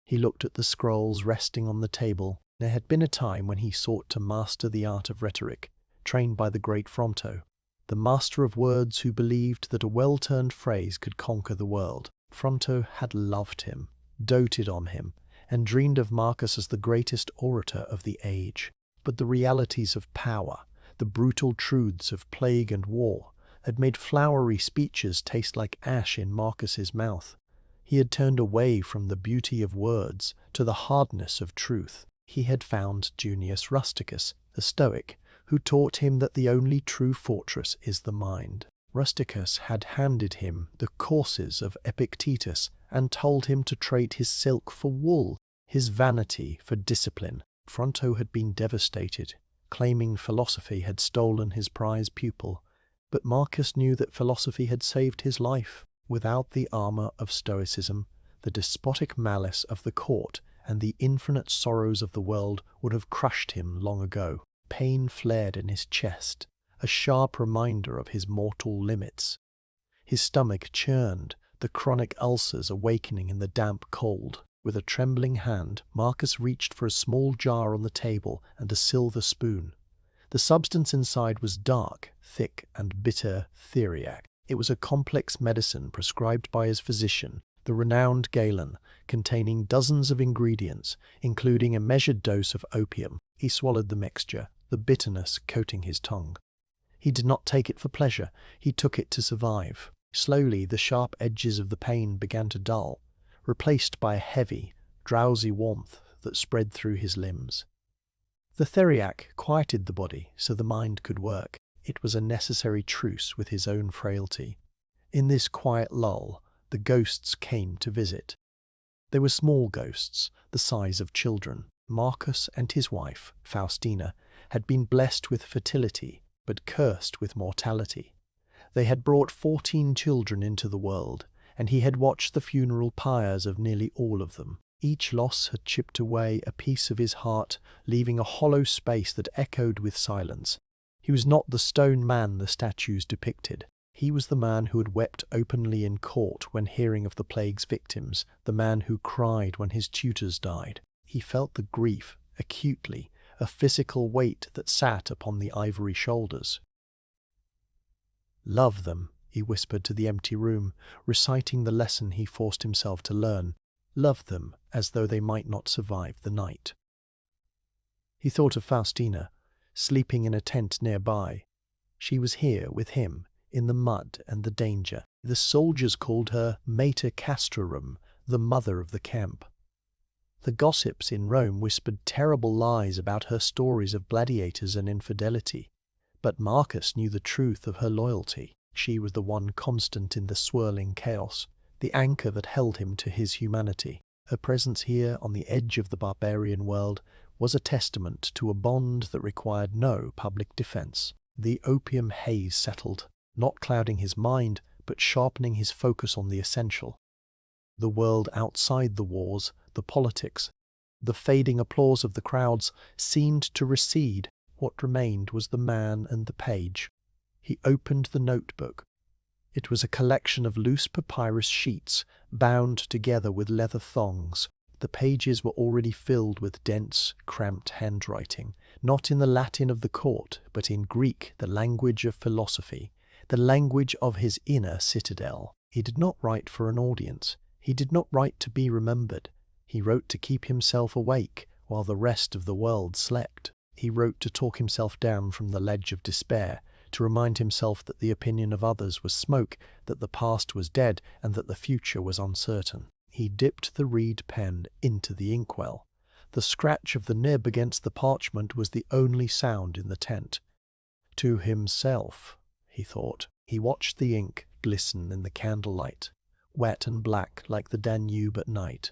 He looked at the scrolls resting on the table. There had been a time when he sought to master the art of rhetoric, trained by the great Fronto, the master of words who believed that a well-turned phrase could conquer the world. Fronto had loved him, doted on him, and dreamed of Marcus as the greatest orator of the age. But the realities of power, the brutal truths of plague and war, had made flowery speeches taste like ash in Marcus's mouth. He had turned away from the beauty of words to the hardness of truth. He had found Junius Rusticus, the Stoic, who taught him that the only true fortress is the mind. Rusticus had handed him the courses of Epictetus and told him to trade his silk for wool, his vanity for discipline. Fronto had been devastated, claiming philosophy had stolen his prize pupil, but Marcus knew that philosophy had saved his life. Without the armour of Stoicism, the despotic malice of the court and the infinite sorrows of the world would have crushed him long ago. Pain flared in his chest, a sharp reminder of his mortal limits. His stomach churned, the chronic ulcers awakening in the damp cold. With a trembling hand, Marcus reached for a small jar on the table and a silver spoon. The substance inside was dark, thick, and bitter theriac. It was a complex medicine prescribed by his physician, the renowned Galen, containing dozens of ingredients, including a measured dose of opium. He swallowed the mixture, the bitterness coating his tongue. He did not take it for pleasure, he took it to survive. Slowly, the sharp edges of the pain began to dull, replaced by a heavy, drowsy warmth that spread through his limbs. The theriac quieted the body so the mind could work. It was a necessary truce with his own frailty. In this quiet lull, the ghosts came to visit. They were small ghosts, the size of children. Marcus and his wife, Faustina, had been blessed with fertility, but cursed with mortality. They had brought 14 children into the world, and he had watched the funeral pyres of nearly all of them. Each loss had chipped away a piece of his heart, leaving a hollow space that echoed with silence. He was not the stone man the statues depicted. He was the man who had wept openly in court when hearing of the plague's victims, the man who cried when his tutors died. He felt the grief, acutely, a physical weight that sat upon the ivory shoulders. "Love them," he whispered to the empty room, reciting the lesson he forced himself to learn. Love them as though they might not survive the night. He thought of Faustina, sleeping in a tent nearby. She was here with him, in the mud and the danger. The soldiers called her Mater Castrorum, the mother of the camp. The gossips in Rome whispered terrible lies about her stories of gladiators and infidelity. But Marcus knew the truth of her loyalty. She was the one constant in the swirling chaos, the anchor that held him to his humanity. Her presence here on the edge of the barbarian world was a testament to a bond that required no public defense. The opium haze settled. not clouding his mind, but sharpening his focus on the essential. The world outside the wars, the politics, the fading applause of the crowds seemed to recede. What remained was the man and the page. He opened the notebook. It was a collection of loose papyrus sheets, bound together with leather thongs. The pages were already filled with dense, cramped handwriting, not in the Latin of the court, but in Greek, the language of philosophy, the language of his inner citadel. He did not write for an audience. He did not write to be remembered. He wrote to keep himself awake while the rest of the world slept. He wrote to talk himself down from the ledge of despair, to remind himself that the opinion of others was smoke, that the past was dead, and that the future was uncertain. He dipped the reed pen into the inkwell. The scratch of the nib against the parchment was the only sound in the tent. To himself, he thought. He watched the ink glisten in the candlelight, wet and black like the Danube at night.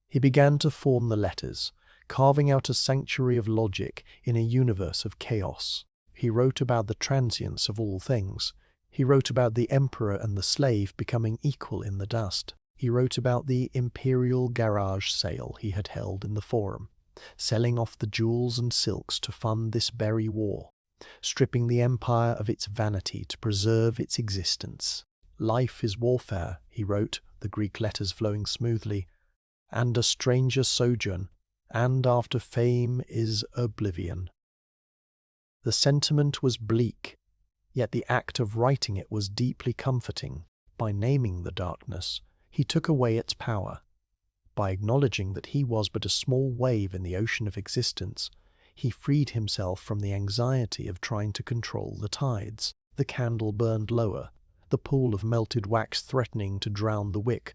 He began to form the letters, carving out a sanctuary of logic in a universe of chaos. He wrote about the transience of all things. He wrote about the emperor and the slave becoming equal in the dust. He wrote about the imperial garage sale he had held in the Forum, selling off the jewels and silks to fund this very war, stripping the empire of its vanity to preserve its existence. Life is warfare, he wrote, the Greek letters flowing smoothly, and a stranger sojourn, and after fame is oblivion. The sentiment was bleak, yet the act of writing it was deeply comforting. By naming the darkness, he took away its power. By acknowledging that he was but a small wave in the ocean of existence, he freed himself from the anxiety of trying to control the tides. The candle burned lower, the pool of melted wax threatening to drown the wick.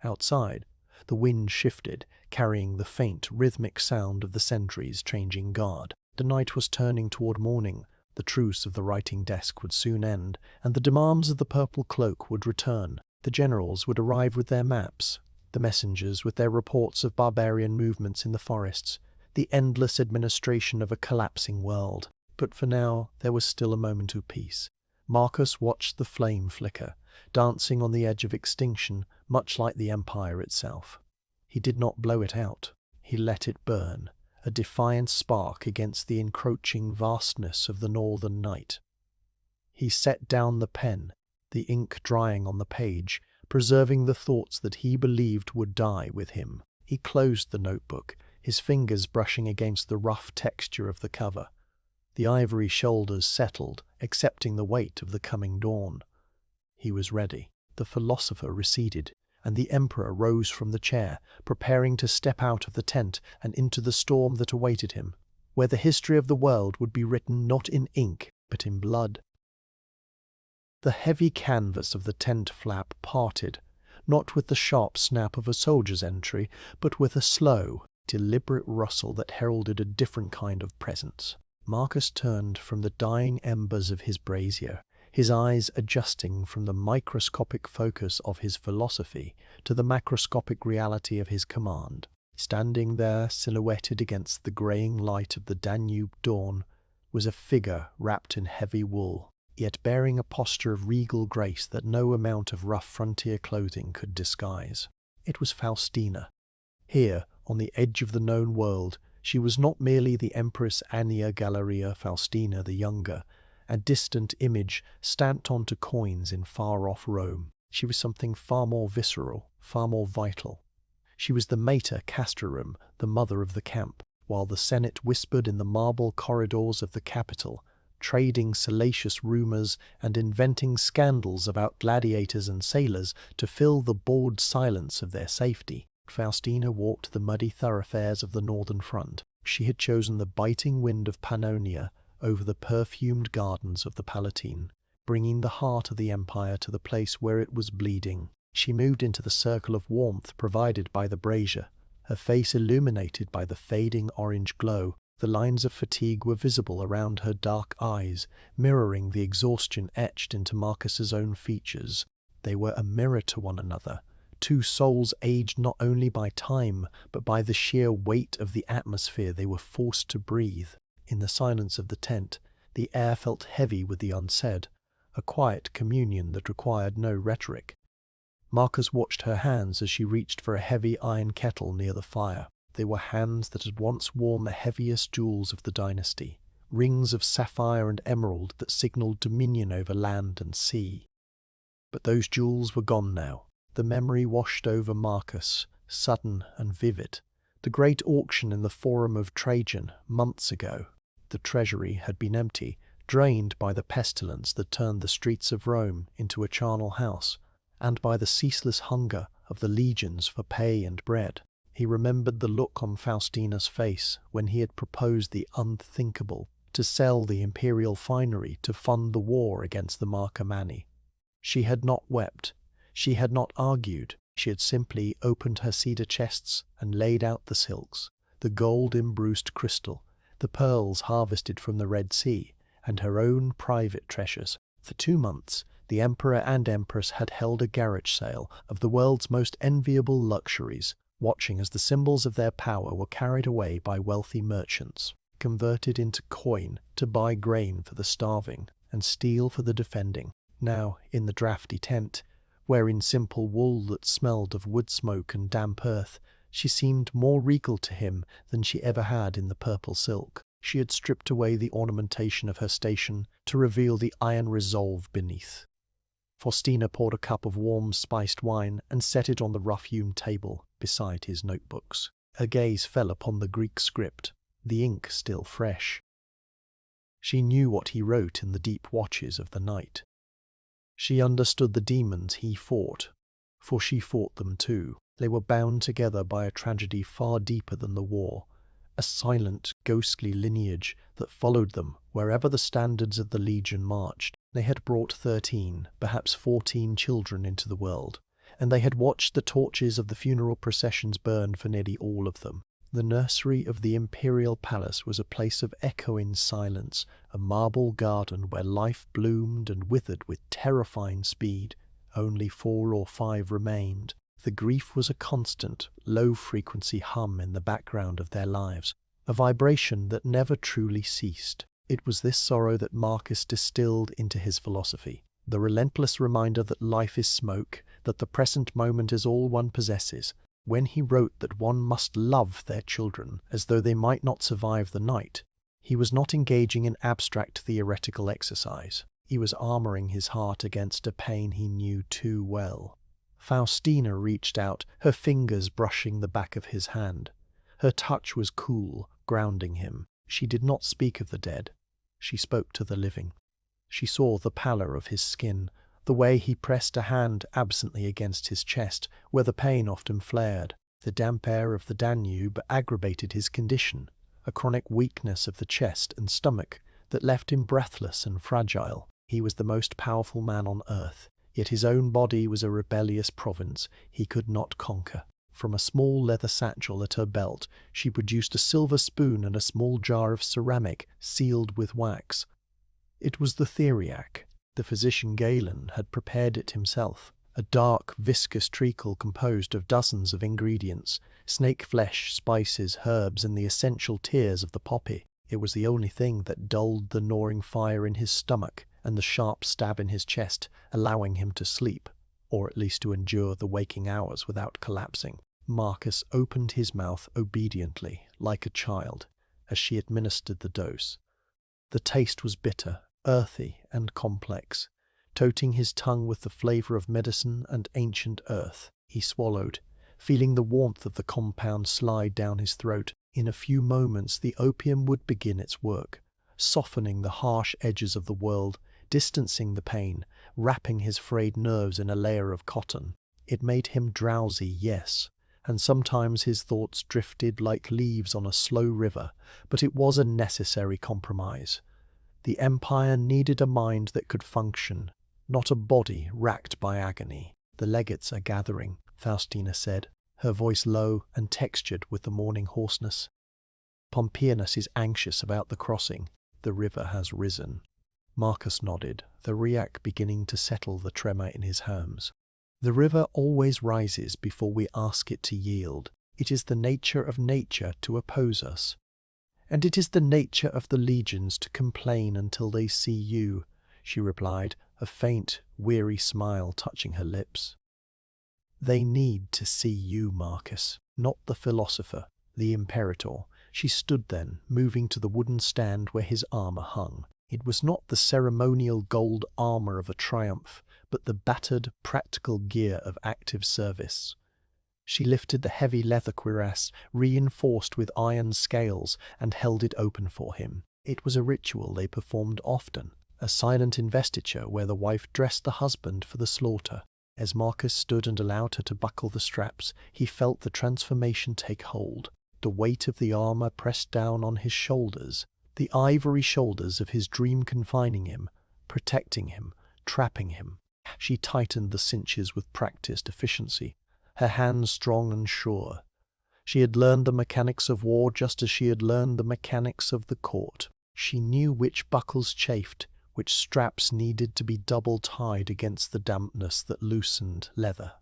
Outside, the wind shifted, carrying the faint, rhythmic sound of the sentries changing guard. The night was turning toward morning. The truce of the writing desk would soon end, and the demands of the purple cloak would return. The generals would arrive with their maps, the messengers with their reports of barbarian movements in the forests, the endless administration of a collapsing world. But for now, there was still a moment of peace. Marcus watched the flame flicker, dancing on the edge of extinction, much like the empire itself. He did not blow it out. He let it burn, a defiant spark against the encroaching vastness of the northern night. He set down the pen, the ink drying on the page, preserving the thoughts that he believed would die with him. He closed the notebook, his fingers brushing against the rough texture of the cover. The ivory shoulders settled, accepting the weight of the coming dawn. He was ready. The philosopher receded, and the emperor rose from the chair, preparing to step out of the tent and into the storm that awaited him, where the history of the world would be written not in ink, but in blood. The heavy canvas of the tent flap parted, not with the sharp snap of a soldier's entry, but with a slow, deliberate rustle that heralded a different kind of presence. Marcus turned from the dying embers of his brazier, his eyes adjusting from the microscopic focus of his philosophy to the macroscopic reality of his command. Standing there, silhouetted against the greying light of the Danube dawn, was a figure wrapped in heavy wool, yet bearing a posture of regal grace that no amount of rough frontier clothing could disguise. It was Faustina. Here, on the edge of the known world, she was not merely the Empress Annia Galeria Faustina the Younger, a distant image stamped onto coins in far-off Rome. She was something far more visceral, far more vital. She was the Mater Castrarum, the mother of the camp, while the Senate whispered in the marble corridors of the capital, trading salacious rumors and inventing scandals about gladiators and sailors to fill the bored silence of their safety. Faustina walked the muddy thoroughfares of the northern front. She had chosen the biting wind of Pannonia over the perfumed gardens of the Palatine, bringing the heart of the empire to the place where it was bleeding. She moved into the circle of warmth provided by the brazier, her face illuminated by the fading orange glow. The lines of fatigue were visible around her dark eyes, mirroring the exhaustion etched into Marcus's own features. They were a mirror to one another, two souls aged not only by time, but by the sheer weight of the atmosphere they were forced to breathe. In the silence of the tent, the air felt heavy with the unsaid. a quiet communion that required no rhetoric. Marcus watched her hands as she reached for a heavy iron kettle near the fire. They were hands that had once worn the heaviest jewels of the dynasty, rings of sapphire and emerald that signaled dominion over land and sea. But those jewels were gone now. The memory washed over Marcus, sudden and vivid. The great auction in the Forum of Trajan, months ago. The treasury had been empty, drained by the pestilence that turned the streets of Rome into a charnel house, and by the ceaseless hunger of the legions for pay and bread. He remembered the look on Faustina's face when he had proposed the unthinkable, to sell the imperial finery to fund the war against the Marcomanni. She had not wept, she had not argued, she had simply opened her cedar chests and laid out the silks, the gold-embruced crystal, the pearls harvested from the Red Sea, and her own private treasures. For 2 months, the emperor and empress had held a garage sale of the world's most enviable luxuries, watching as the symbols of their power were carried away by wealthy merchants, converted into coin to buy grain for the starving and steel for the defending. Now, in the draughty tent, wearing simple wool that smelled of wood smoke and damp earth, she seemed more regal to him than she ever had in the purple silk. She had stripped away the ornamentation of her station to reveal the iron resolve beneath. Faustina poured a cup of warm spiced wine and set it on the rough-hewn table beside his notebooks. Her gaze fell upon the Greek script, the ink still fresh. She knew what he wrote in the deep watches of the night. She understood the demons he fought, for she fought them too. They were bound together by a tragedy far deeper than the war, a silent, ghostly lineage that followed them wherever the standards of the legion marched. They had brought 13, perhaps 14 children into the world, and they had watched the torches of the funeral processions burn for nearly all of them. The nursery of the imperial palace was a place of echoing silence, a marble garden where life bloomed and withered with terrifying speed. Only 4 or 5 remained. The grief was a constant, low-frequency hum in the background of their lives, a vibration that never truly ceased. It was this sorrow that Marcus distilled into his philosophy, the relentless reminder that life is smoke, that the present moment is all one possesses. When he wrote that one must love their children as though they might not survive the night, he was not engaging in abstract theoretical exercise. He was armoring his heart against a pain he knew too well. Faustina reached out, her fingers brushing the back of his hand. Her touch was cool, grounding him. She did not speak of the dead. She spoke to the living. She saw the pallor of his skin, the way he pressed a hand absently against his chest, where the pain often flared. The damp air of the Danube aggravated his condition, a chronic weakness of the chest and stomach that left him breathless and fragile. He was the most powerful man on earth, yet his own body was a rebellious province he could not conquer. From a small leather satchel at her belt, she produced a silver spoon and a small jar of ceramic sealed with wax. It was the theriac. The physician Galen had prepared it himself, a dark, viscous treacle composed of dozens of ingredients, snake flesh, spices, herbs, and the essential tears of the poppy. It was the only thing that dulled the gnawing fire in his stomach and the sharp stab in his chest, allowing him to sleep, or at least to endure the waking hours without collapsing. Marcus opened his mouth obediently, like a child, as she administered the dose. The taste was bitter, earthy, and complex, toting his tongue with the flavor of medicine and ancient earth. He swallowed, feeling the warmth of the compound slide down his throat. In a few moments the opium would begin its work, softening the harsh edges of the world, distancing the pain, wrapping his frayed nerves in a layer of cotton. It made him drowsy, yes, and sometimes his thoughts drifted like leaves on a slow river, but it was a necessary compromise. The empire needed a mind that could function, not a body racked by agony. "The legates are gathering," Faustina said, her voice low and textured with the morning hoarseness. "Pompeianus is anxious about the crossing. The river has risen." Marcus nodded, the riac beginning to settle the tremor in his hands. "The river always rises before we ask it to yield. It is the nature of nature to oppose us. And it is the nature of the legions to complain until they see you," she replied, a faint, weary smile touching her lips. "They need to see you, Marcus, not the philosopher, the imperator." She stood then, moving to the wooden stand where his armor hung. It was not the ceremonial gold armor of a triumph, but the battered, practical gear of active service. She lifted the heavy leather cuirass, reinforced with iron scales, and held it open for him. It was a ritual they performed often, a silent investiture where the wife dressed the husband for the slaughter. As Marcus stood and allowed her to buckle the straps, he felt the transformation take hold. The weight of the armor pressed down on his shoulders, the ivory shoulders of his dream confining him, protecting him, trapping him. She tightened the cinches with practiced efficiency, her hands strong and sure. She had learned the mechanics of war just as she had learned the mechanics of the court. She knew which buckles chafed, which straps needed to be double tied against the dampness that loosened leather.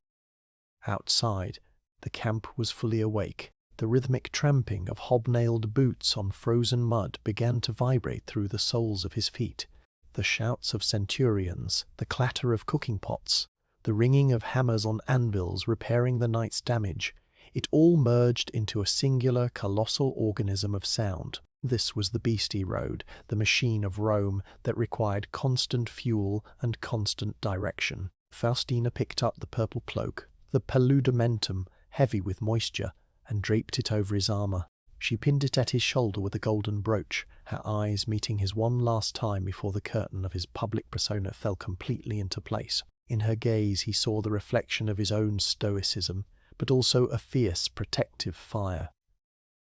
Outside, the camp was fully awake. The rhythmic tramping of hobnailed boots on frozen mud began to vibrate through the soles of his feet. The shouts of centurions, the clatter of cooking pots, the ringing of hammers on anvils repairing the night's damage, it all merged into a singular, colossal organism of sound. This was the beastie road, the machine of Rome that required constant fuel and constant direction. Faustina picked up the purple cloak, the paludamentum, heavy with moisture, and draped it over his armor. She pinned it at his shoulder with a golden brooch, her eyes meeting his one last time before the curtain of his public persona fell completely into place. In her gaze he saw the reflection of his own stoicism, but also a fierce, protective fire.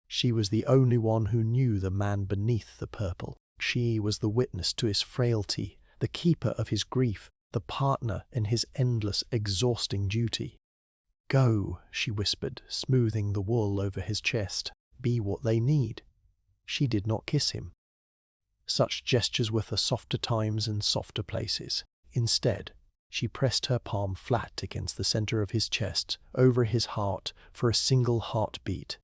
She was the only one who knew the man beneath the purple. She was the witness to his frailty, the keeper of his grief, the partner in his endless, exhausting duty. "Go," she whispered, smoothing the wool over his chest. "Be what they need." She did not kiss him. Such gestures were for softer times and softer places. Instead, she pressed her palm flat against the center of his chest, over his heart, for a single heartbeat.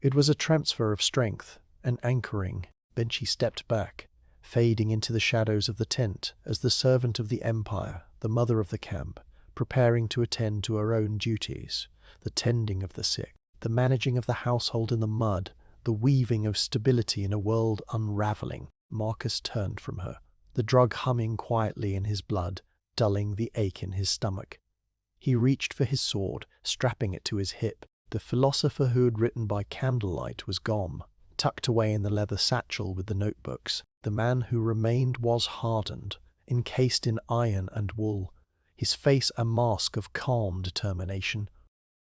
It was a transfer of strength, an anchoring. Then she stepped back, fading into the shadows of the tent as the servant of the empire, the mother of the camp, preparing to attend to her own duties, the tending of the sick, the managing of the household in the mud, the weaving of stability in a world unraveling. Marcus turned from her, the drug humming quietly in his blood, dulling the ache in his stomach. He reached for his sword, strapping it to his hip. The philosopher who had written by candlelight was gone, tucked away in the leather satchel with the notebooks. The man who remained was hardened, encased in iron and wool, his face a mask of calm determination.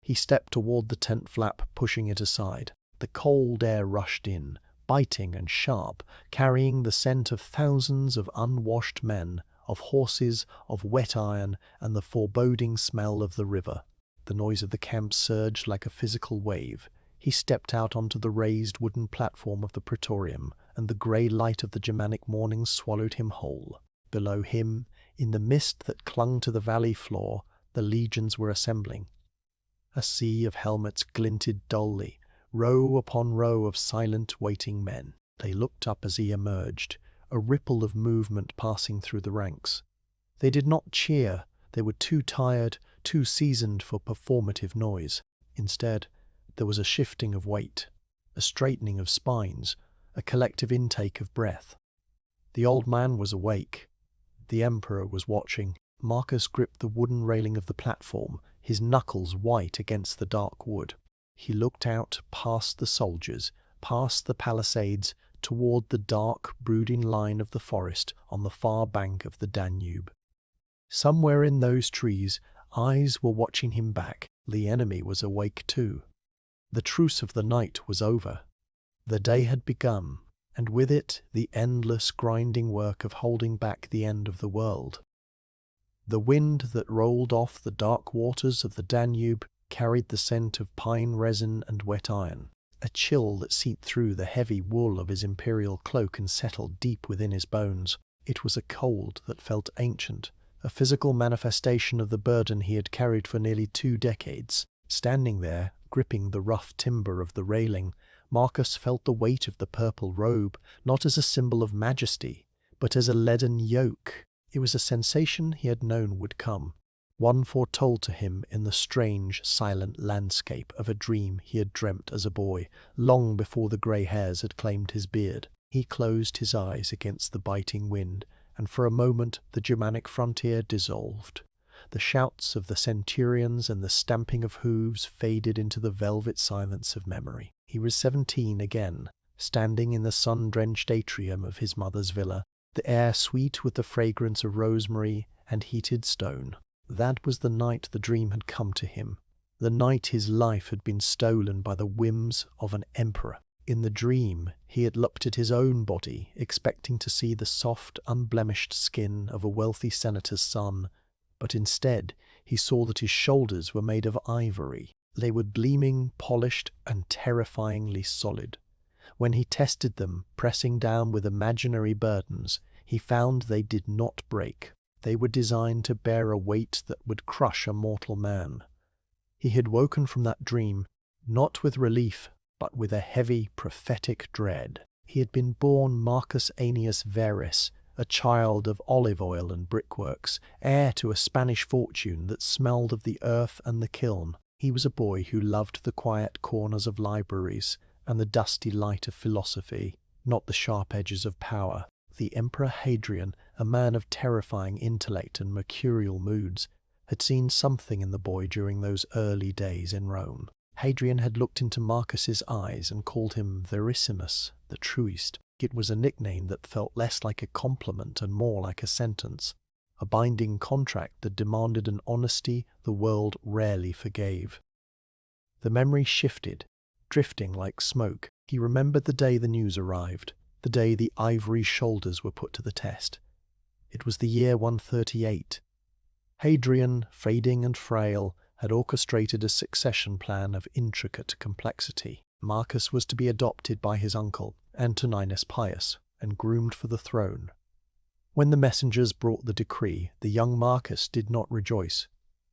He stepped toward the tent flap, pushing it aside. The cold air rushed in, biting and sharp, carrying the scent of thousands of unwashed men, of horses, of wet iron, and the foreboding smell of the river. The noise of the camp surged like a physical wave. He stepped out onto the raised wooden platform of the praetorium, and the grey light of the Germanic morning swallowed him whole. Below him, in the mist that clung to the valley floor, the legions were assembling. A sea of helmets glinted dully, row upon row of silent, waiting men. They looked up as he emerged, a ripple of movement passing through the ranks. They did not cheer. They were too tired, too seasoned for performative noise. Instead, there was a shifting of weight, a straightening of spines, a collective intake of breath. The old man was awake. The emperor was watching. Marcus gripped the wooden railing of the platform, his knuckles white against the dark wood. He looked out past the soldiers, past the palisades, toward the dark, brooding line of the forest on the far bank of the Danube. Somewhere in those trees, eyes were watching him back. The enemy was awake too. The truce of the night was over. The day had begun, and with it the endless grinding work of holding back the end of the world. The wind that rolled off the dark waters of the Danube carried the scent of pine resin and wet iron, a chill that seeped through the heavy wool of his imperial cloak and settled deep within his bones. It was a cold that felt ancient, a physical manifestation of the burden he had carried for nearly 2 decades. Standing there, gripping the rough timber of the railing, Marcus felt the weight of the purple robe, not as a symbol of majesty, but as a leaden yoke. It was a sensation he had known would come, one foretold to him in the strange, silent landscape of a dream he had dreamt as a boy, long before the grey hairs had claimed his beard. He closed his eyes against the biting wind, and for a moment the Germanic frontier dissolved. The shouts of the centurions and the stamping of hooves faded into the velvet silence of memory. He was 17 again, standing in the sun-drenched atrium of his mother's villa, the air sweet with the fragrance of rosemary and heated stone. That was the night the dream had come to him, the night his life had been stolen by the whims of an emperor. In the dream, he had looked at his own body, expecting to see the soft, unblemished skin of a wealthy senator's son, but instead he saw that his shoulders were made of ivory. They were gleaming, polished, and terrifyingly solid. When he tested them, pressing down with imaginary burdens, he found they did not break. They were designed to bear a weight that would crush a mortal man. He had woken from that dream, not with relief, but with a heavy, prophetic dread. He had been born Marcus Annius Verus, a child of olive oil and brickworks, heir to a Spanish fortune that smelled of the earth and the kiln. He was a boy who loved the quiet corners of libraries and the dusty light of philosophy, not the sharp edges of power. The Emperor Hadrian, a man of terrifying intellect and mercurial moods, had seen something in the boy during those early days in Rome. Hadrian had looked into Marcus's eyes and called him Verissimus, the truest. It was a nickname that felt less like a compliment and more like a sentence, a binding contract that demanded an honesty the world rarely forgave. The memory shifted, drifting like smoke. He remembered the day the news arrived, the day the ivory shoulders were put to the test. It was the year 138. Hadrian, fading and frail, had orchestrated a succession plan of intricate complexity. Marcus was to be adopted by his uncle, Antoninus Pius, and groomed for the throne. When the messengers brought the decree, the young Marcus did not rejoice.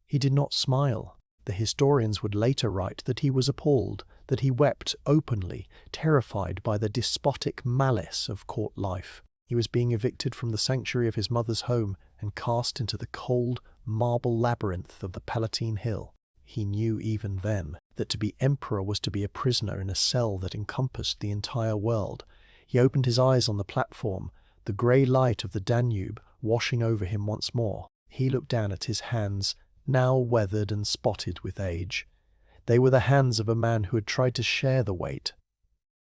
He did not smile. The historians would later write that he was appalled, that he wept openly, terrified by the despotic malice of court life. He was being evicted from the sanctuary of his mother's home and cast into the cold, marble labyrinth of the Palatine Hill. He knew even then that to be emperor was to be a prisoner in a cell that encompassed the entire world. He opened his eyes on the platform, the grey light of the Danube washing over him once more. He looked down at his hands, now weathered and spotted with age. They were the hands of a man who had tried to share the weight.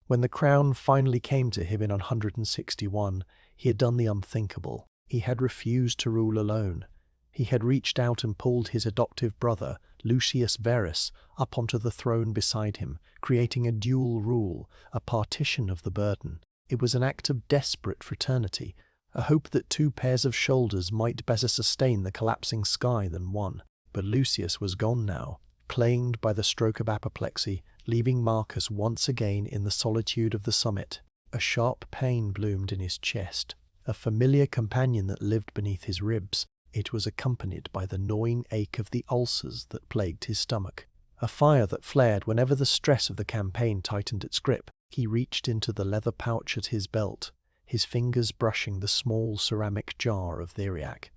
When the crown finally came to him in 161, he had done the unthinkable. He had refused to rule alone. He had reached out and pulled his adoptive brother, Lucius Verus, up onto the throne beside him, creating a dual rule, a partition of the burden. It was an act of desperate fraternity, a hope that two pairs of shoulders might better sustain the collapsing sky than one. But Lucius was gone now, claimed by the stroke of apoplexy, leaving Marcus once again in the solitude of the summit. A sharp pain bloomed in his chest, a familiar companion that lived beneath his ribs. It was accompanied by the gnawing ache of the ulcers that plagued his stomach, a fire that flared whenever the stress of the campaign tightened its grip. He reached into the leather pouch at his belt, his fingers brushing the small ceramic jar of theriac.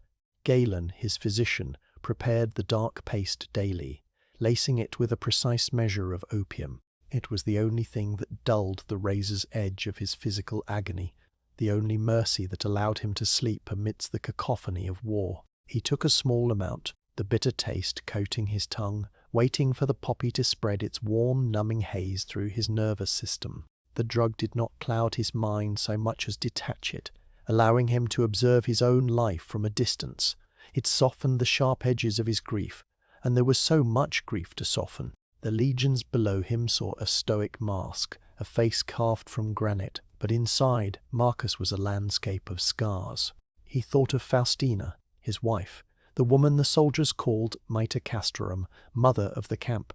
Galen, his physician, prepared the dark paste daily, lacing it with a precise measure of opium. It was the only thing that dulled the razor's edge of his physical agony, the only mercy that allowed him to sleep amidst the cacophony of war. He took a small amount, the bitter taste coating his tongue, waiting for the poppy to spread its warm, numbing haze through his nervous system. The drug did not cloud his mind so much as detach it, allowing him to observe his own life from a distance. It softened the sharp edges of his grief, and there was so much grief to soften. The legions below him saw a stoic mask, a face carved from granite, but inside, Marcus was a landscape of scars. He thought of Faustina, his wife, the woman the soldiers called Mater Castrorum, mother of the camp.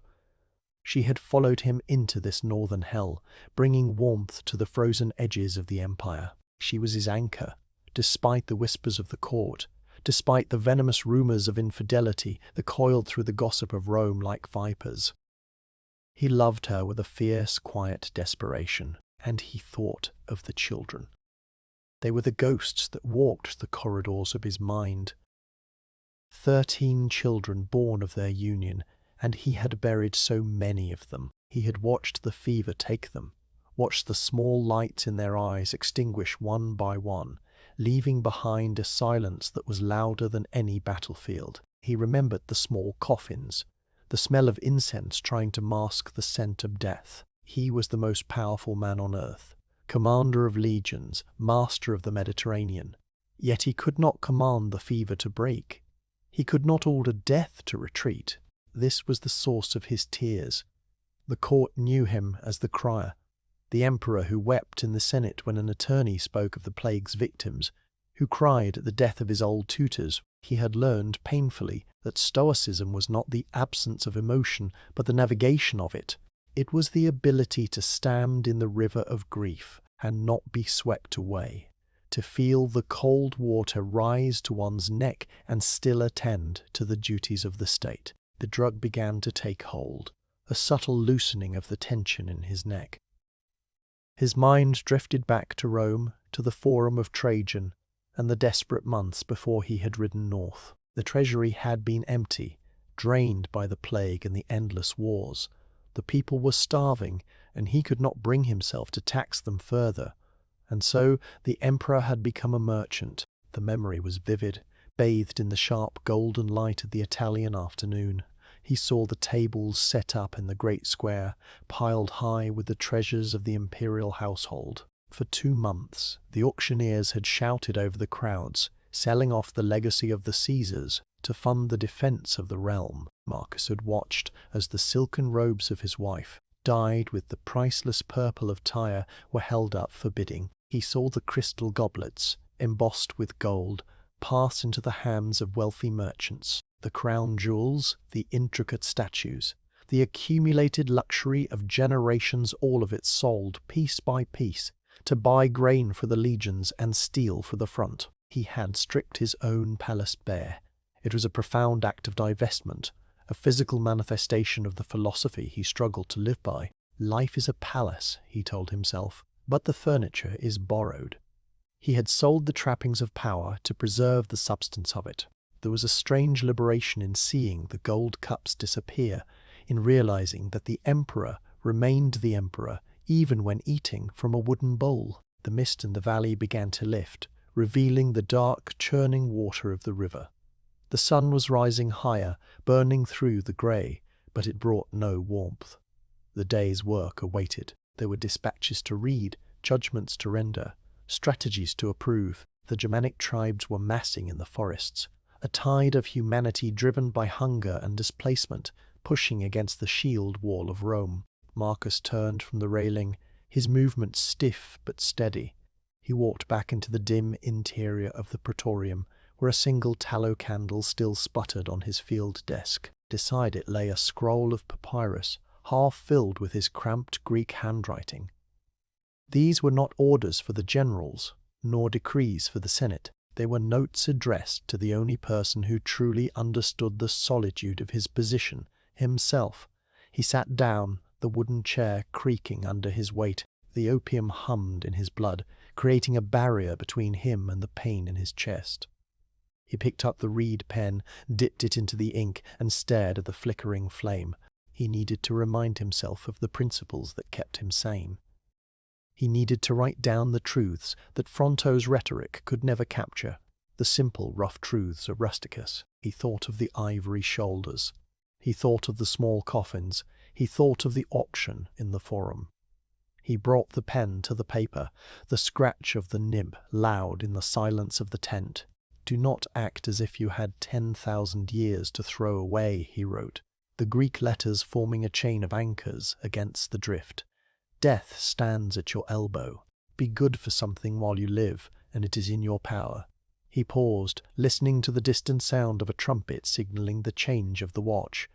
She had followed him into this northern hell, bringing warmth to the frozen edges of the empire. She was his anchor, despite the whispers of the court, despite the venomous rumors of infidelity that coiled through the gossip of Rome like vipers. He loved her with a fierce, quiet desperation, and he thought of the children. They were the ghosts that walked the corridors of his mind. 13 children born of their union, and he had buried so many of them. He had watched the fever take them, watched the small lights in their eyes extinguish one by one, leaving behind a silence that was louder than any battlefield. He remembered the small coffins, the smell of incense trying to mask the scent of death. He was the most powerful man on earth, commander of legions, master of the Mediterranean. Yet he could not command the fever to break. He could not order death to retreat. This was the source of his tears. The court knew him as the crier, the emperor who wept in the Senate when an attorney spoke of the plague's victims, who cried at the death of his old tutors. He had learned painfully that Stoicism was not the absence of emotion, but the navigation of it. It was the ability to stand in the river of grief and not be swept away, to feel the cold water rise to one's neck and still attend to the duties of the state. The drug began to take hold, a subtle loosening of the tension in his neck. His mind drifted back to Rome, to the Forum of Trajan, and the desperate months before he had ridden north. The treasury had been empty, drained by the plague and the endless wars. The people were starving, and he could not bring himself to tax them further. And so the emperor had become a merchant. The memory was vivid, bathed in the sharp golden light of the Italian afternoon. He saw the tables set up in the great square, piled high with the treasures of the imperial household. For 2 months, the auctioneers had shouted over the crowds, selling off the legacy of the Caesars to fund the defense of the realm. Marcus had watched as the silken robes of his wife, dyed with the priceless purple of Tyre, were held up for bidding. He saw the crystal goblets, embossed with gold, pass into the hands of wealthy merchants. The crown jewels, the intricate statues, the accumulated luxury of generations, all of it sold piece by piece to buy grain for the legions and steel for the front. He had stripped his own palace bare. It was a profound act of divestment, a physical manifestation of the philosophy he struggled to live by. Life is a palace, he told himself, but the furniture is borrowed. He had sold the trappings of power to preserve the substance of it. There was a strange liberation in seeing the gold cups disappear, in realizing that the emperor remained the emperor even when eating from a wooden bowl. The mist in the valley began to lift, revealing the dark, churning water of the river. The sun was rising higher, burning through the grey, but it brought no warmth. The day's work awaited. There were dispatches to read, judgments to render, strategies to approve. The Germanic tribes were massing in the forests, a tide of humanity driven by hunger and displacement, pushing against the shield wall of Rome. Marcus turned from the railing, his movements stiff but steady. He walked back into the dim interior of the praetorium, where a single tallow candle still sputtered on his field desk. Beside it lay a scroll of papyrus, half filled with his cramped Greek handwriting. These were not orders for the generals, nor decrees for the Senate. They were notes addressed to the only person who truly understood the solitude of his position, himself. He sat down, the wooden chair creaking under his weight. The opium hummed in his blood, creating a barrier between him and the pain in his chest. He picked up the reed pen, dipped it into the ink, and stared at the flickering flame. He needed to remind himself of the principles that kept him sane. He needed to write down the truths that Fronto's rhetoric could never capture, the simple, rough truths of Rusticus. He thought of the ivory shoulders. He thought of the small coffins. He thought of the auction in the Forum. He brought the pen to the paper, the scratch of the nib loud in the silence of the tent. "Do not act as if you had 10,000 years to throw away," he wrote, the Greek letters forming a chain of anchors against the drift. "Death stands at your elbow. Be good for something while you live, and it is in your power." He paused, listening to the distant sound of a trumpet signaling the change of the watch.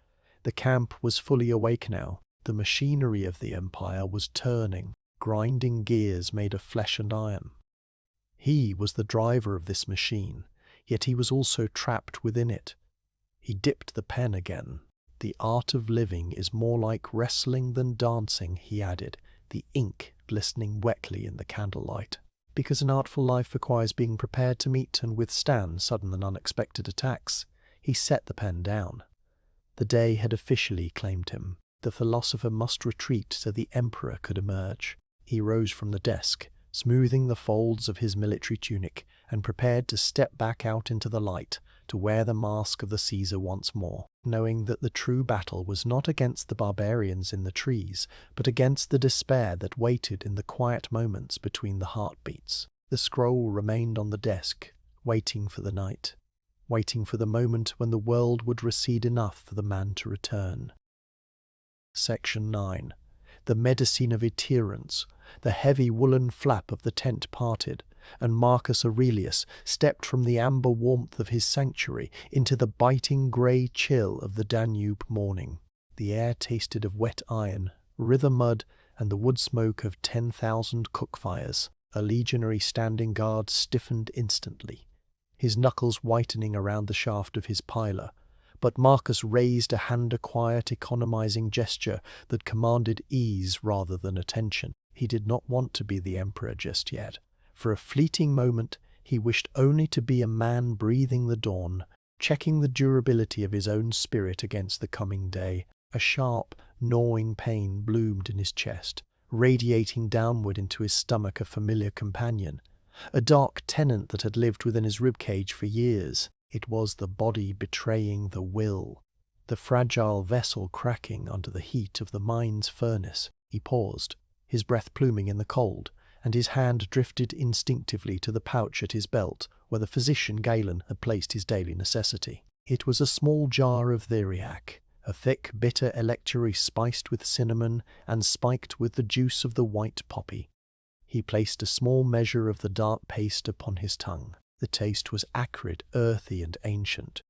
The camp was fully awake now. The machinery of the empire was turning, grinding gears made of flesh and iron. He was the driver of this machine, yet he was also trapped within it. He dipped the pen again. "The art of living is more like wrestling than dancing," he added, the ink glistening wetly in the candlelight. Because an artful life requires being prepared to meet and withstand sudden and unexpected attacks, he set the pen down. The day had officially claimed him. The philosopher must retreat so the emperor could emerge. He rose from the desk, smoothing the folds of his military tunic, and prepared to step back out into the light, to wear the mask of the Caesar once more, knowing that the true battle was not against the barbarians in the trees, but against the despair that waited in the quiet moments between the heartbeats. The scroll remained on the desk, waiting for the night, waiting for the moment when the world would recede enough for the man to return. Section 9. The medicine of adherence. The heavy woolen flap of the tent parted, and Marcus Aurelius stepped from the amber warmth of his sanctuary into the biting grey chill of the Danube morning. The air tasted of wet iron, river mud, and the wood smoke of 10,000 cook fires. A legionary standing guard stiffened instantly, his knuckles whitening around the shaft of his piler. But Marcus raised a hand, a quiet, economizing gesture that commanded ease rather than attention. He did not want to be the emperor just yet. For a fleeting moment, he wished only to be a man breathing the dawn, checking the durability of his own spirit against the coming day. A sharp, gnawing pain bloomed in his chest, radiating downward into his stomach, a familiar companion, a dark tenant that had lived within his ribcage for years. It was the body betraying the will, the fragile vessel cracking under the heat of the mind's furnace. He paused, his breath pluming in the cold, and his hand drifted instinctively to the pouch at his belt where the physician Galen had placed his daily necessity. It was a small jar of theriac, a thick, bitter electuary spiced with cinnamon and spiked with the juice of the white poppy. He placed a small measure of the dark paste upon his tongue. The taste was acrid, earthy, and ancient.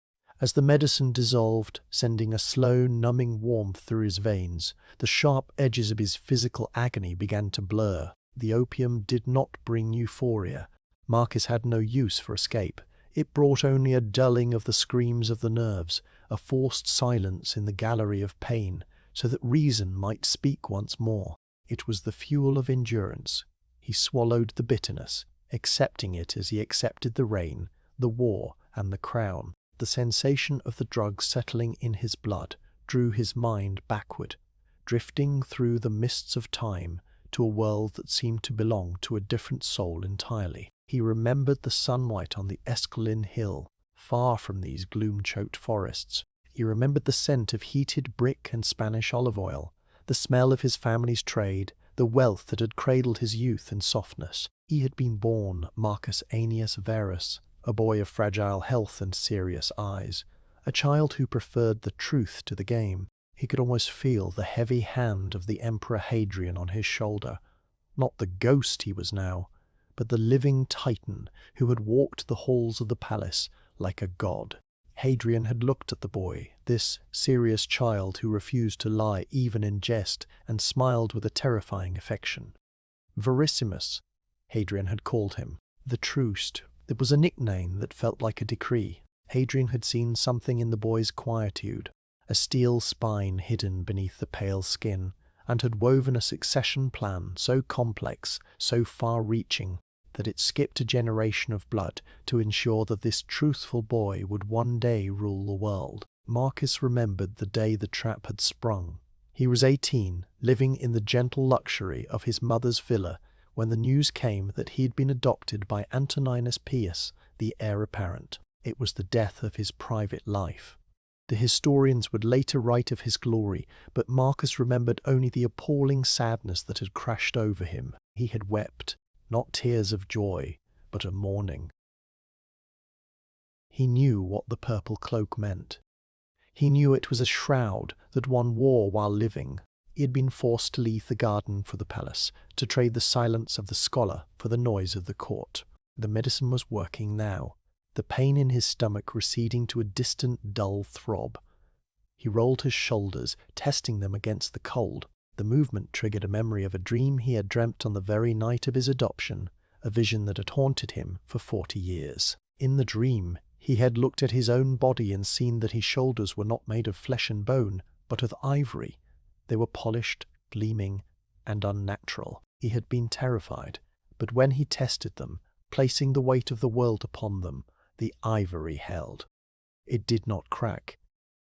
As the medicine dissolved, sending a slow, numbing warmth through his veins, the sharp edges of his physical agony began to blur. The opium did not bring euphoria. Marcus had no use for escape. It brought only a dulling of the screams of the nerves, a forced silence in the gallery of pain, so that reason might speak once more. It was the fuel of endurance. He swallowed the bitterness, accepting it as he accepted the rain, the war, and the crown. The sensation of the drug settling in his blood drew his mind backward, drifting through the mists of time to a world that seemed to belong to a different soul entirely. He remembered the sunlight on the Esquiline hill, far from these gloom-choked forests. He remembered the scent of heated brick and Spanish olive oil, the smell of his family's trade, the wealth that had cradled his youth and softness. He had been born Marcus Annius Verus, a boy of fragile health and serious eyes, a child who preferred the truth to the game. He could almost feel the heavy hand of the Emperor Hadrian on his shoulder. Not the ghost he was now, but the living titan who had walked the halls of the palace like a god. Hadrian had looked at the boy, this serious child who refused to lie even in jest, and smiled with a terrifying affection. Verissimus, Hadrian had called him. The truest. It was a nickname that felt like a decree. Hadrian had seen something in the boy's quietude, a steel spine hidden beneath the pale skin, and had woven a succession plan so complex, so far-reaching, that it skipped a generation of blood to ensure that this truthful boy would one day rule the world. Marcus remembered the day the trap had sprung. He was 18, living in the gentle luxury of his mother's villa, when the news came that he had been adopted by Antoninus Pius, the heir apparent. It was the death of his private life. The historians would later write of his glory, but Marcus remembered only the appalling sadness that had crashed over him. He had wept, not tears of joy, but of mourning. He knew what the purple cloak meant. He knew it was a shroud that one wore while living. He had been forced to leave the garden for the palace, to trade the silence of the scholar for the noise of the court. The medicine was working now, the pain in his stomach receding to a distant, dull throb. He rolled his shoulders, testing them against the cold. The movement triggered a memory of a dream he had dreamt on the very night of his adoption, a vision that had haunted him for 40 years. In the dream, he had looked at his own body and seen that his shoulders were not made of flesh and bone, but of ivory. They were polished, gleaming, and unnatural. He had been terrified, but when he tested them, placing the weight of the world upon them, the ivory held. It did not crack.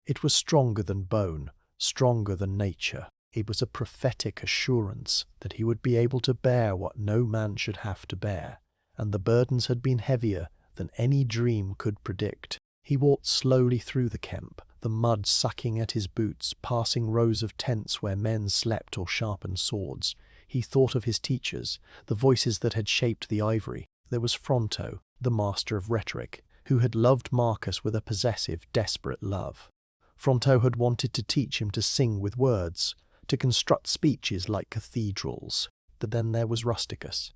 It was stronger than bone, stronger than nature. It was a prophetic assurance that he would be able to bear what no man should have to bear, and the burdens had been heavier than any dream could predict. He walked slowly through the camp, the mud sucking at his boots, passing rows of tents where men slept or sharpened swords. He thought of his teachers, the voices that had shaped the ivory. There was Fronto, the master of rhetoric, who had loved Marcus with a possessive, desperate love. Fronto had wanted to teach him to sing with words, to construct speeches like cathedrals. But then there was Rusticus.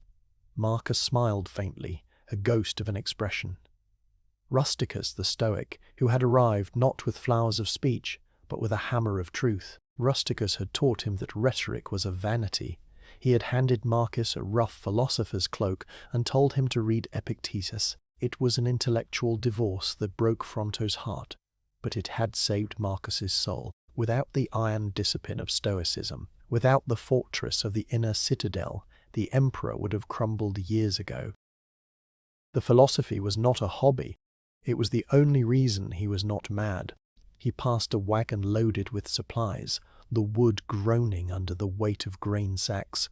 Marcus smiled faintly, a ghost of an expression. Rusticus the Stoic, who had arrived not with flowers of speech, but with a hammer of truth. Rusticus had taught him that rhetoric was a vanity. He had handed Marcus a rough philosopher's cloak and told him to read Epictetus. It was an intellectual divorce that broke Fronto's heart, but it had saved Marcus's soul. Without the iron discipline of Stoicism, without the fortress of the inner citadel, the emperor would have crumbled years ago. The philosophy was not a hobby. It was the only reason he was not mad. He passed a wagon loaded with supplies, the wood groaning under the weight of grain sacks.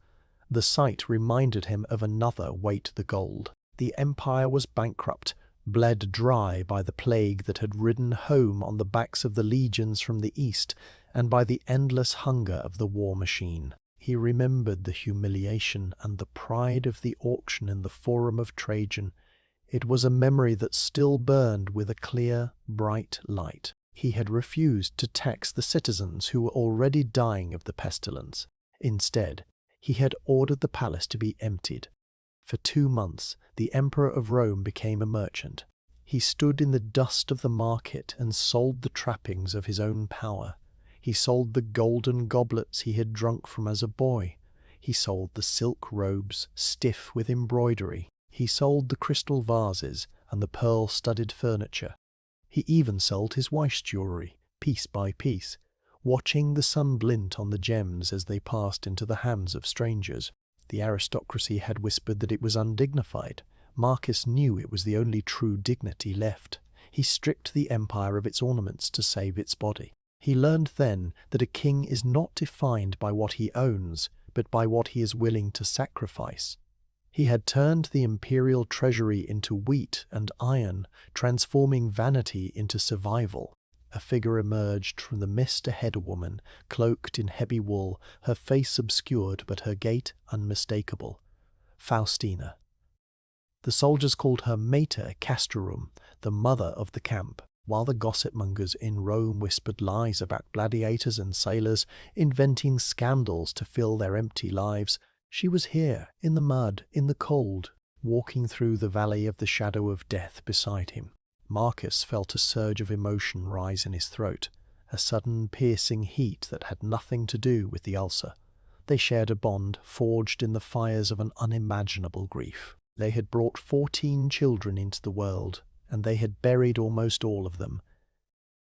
The sight reminded him of another weight, the gold. The empire was bankrupt, bled dry by the plague that had ridden home on the backs of the legions from the east, and by the endless hunger of the war machine. He remembered the humiliation and the pride of the auction in the Forum of Trajan. It was a memory that still burned with a clear, bright light. He had refused to tax the citizens who were already dying of the pestilence. Instead, he had ordered the palace to be emptied. For 2 months, the Emperor of Rome became a merchant. He stood in the dust of the market and sold the trappings of his own power. He sold the golden goblets he had drunk from as a boy. He sold the silk robes, stiff with embroidery. He sold the crystal vases and the pearl-studded furniture. He even sold his wife's jewelry, piece by piece, watching the sun glint on the gems as they passed into the hands of strangers. The aristocracy had whispered that it was undignified. Marcus knew it was the only true dignity left. He stripped the empire of its ornaments to save its body. He learned then that a king is not defined by what he owns, but by what he is willing to sacrifice. He had turned the imperial treasury into wheat and iron, transforming vanity into survival. A figure emerged from the mist ahead, a woman, cloaked in heavy wool, her face obscured but her gait unmistakable. Faustina. The soldiers called her Mater Castrorum, the mother of the camp, while the gossip-mongers in Rome whispered lies about gladiators and sailors, inventing scandals to fill their empty lives. She was here, in the mud, in the cold, walking through the valley of the shadow of death beside him. Marcus felt a surge of emotion rise in his throat, a sudden piercing heat that had nothing to do with the ulcer. They shared a bond forged in the fires of an unimaginable grief. They had brought 14 children into the world, and they had buried almost all of them.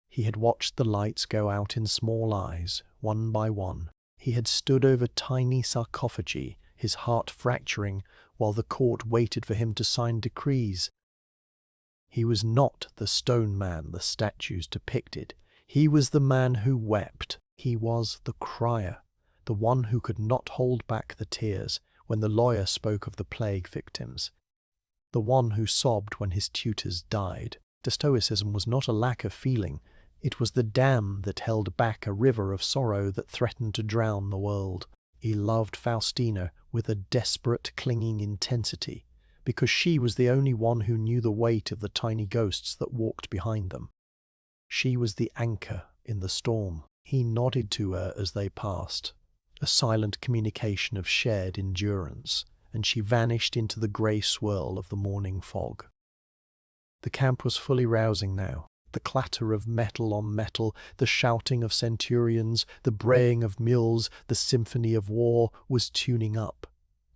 He had watched the lights go out in small eyes, one by one. He had stood over tiny sarcophagi, his heart fracturing, while the court waited for him to sign decrees. He was not the stone man the statues depicted. He was the man who wept. He was the crier, the one who could not hold back the tears when the lawyer spoke of the plague victims, the one who sobbed when his tutors died. The Stoicism was not a lack of feeling. It was the dam that held back a river of sorrow that threatened to drown the world. He loved Faustina with a desperate, clinging intensity, because she was the only one who knew the weight of the tiny ghosts that walked behind them. She was the anchor in the storm. He nodded to her as they passed, a silent communication of shared endurance, and she vanished into the grey swirl of the morning fog. The camp was fully rousing now. The clatter of metal on metal, the shouting of centurions, the braying of mules, the symphony of war was tuning up.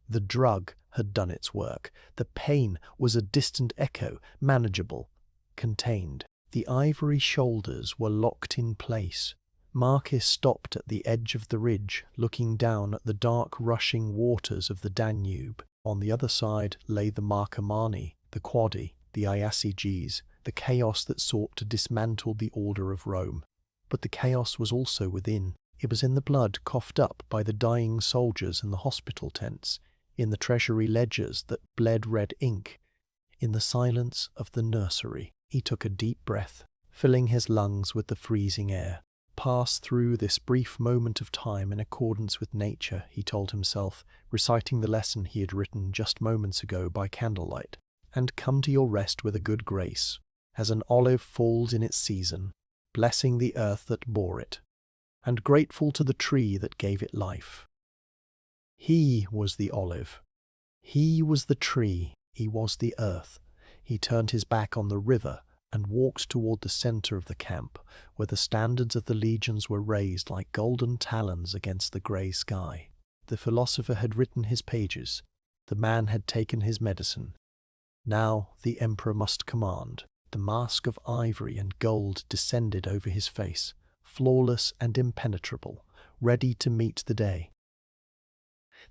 The drug had done its work. The pain was a distant echo, manageable, contained. The ivory shoulders were locked in place. Marcus stopped at the edge of the ridge, looking down at the dark rushing waters of the Danube. On the other side lay the Marcomanni, the Quadi, the Iasyges, the chaos that sought to dismantle the order of Rome. But the chaos was also within. It was in the blood coughed up by the dying soldiers in the hospital tents, in the treasury ledgers that bled red ink, in the silence of the nursery. He took a deep breath, filling his lungs with the freezing air. Pass through this brief moment of time in accordance with nature, he told himself, reciting the lesson he had written just moments ago by candlelight, and come to your rest with a good grace, as an olive falls in its season, blessing the earth that bore it, and grateful to the tree that gave it life. He was the olive. He was the tree. He was the earth. He turned his back on the river and walked toward the center of the camp, where the standards of the legions were raised like golden talons against the grey sky. The philosopher had written his pages. The man had taken his medicine. Now the emperor must command. The mask of ivory and gold descended over his face, flawless and impenetrable, ready to meet the day.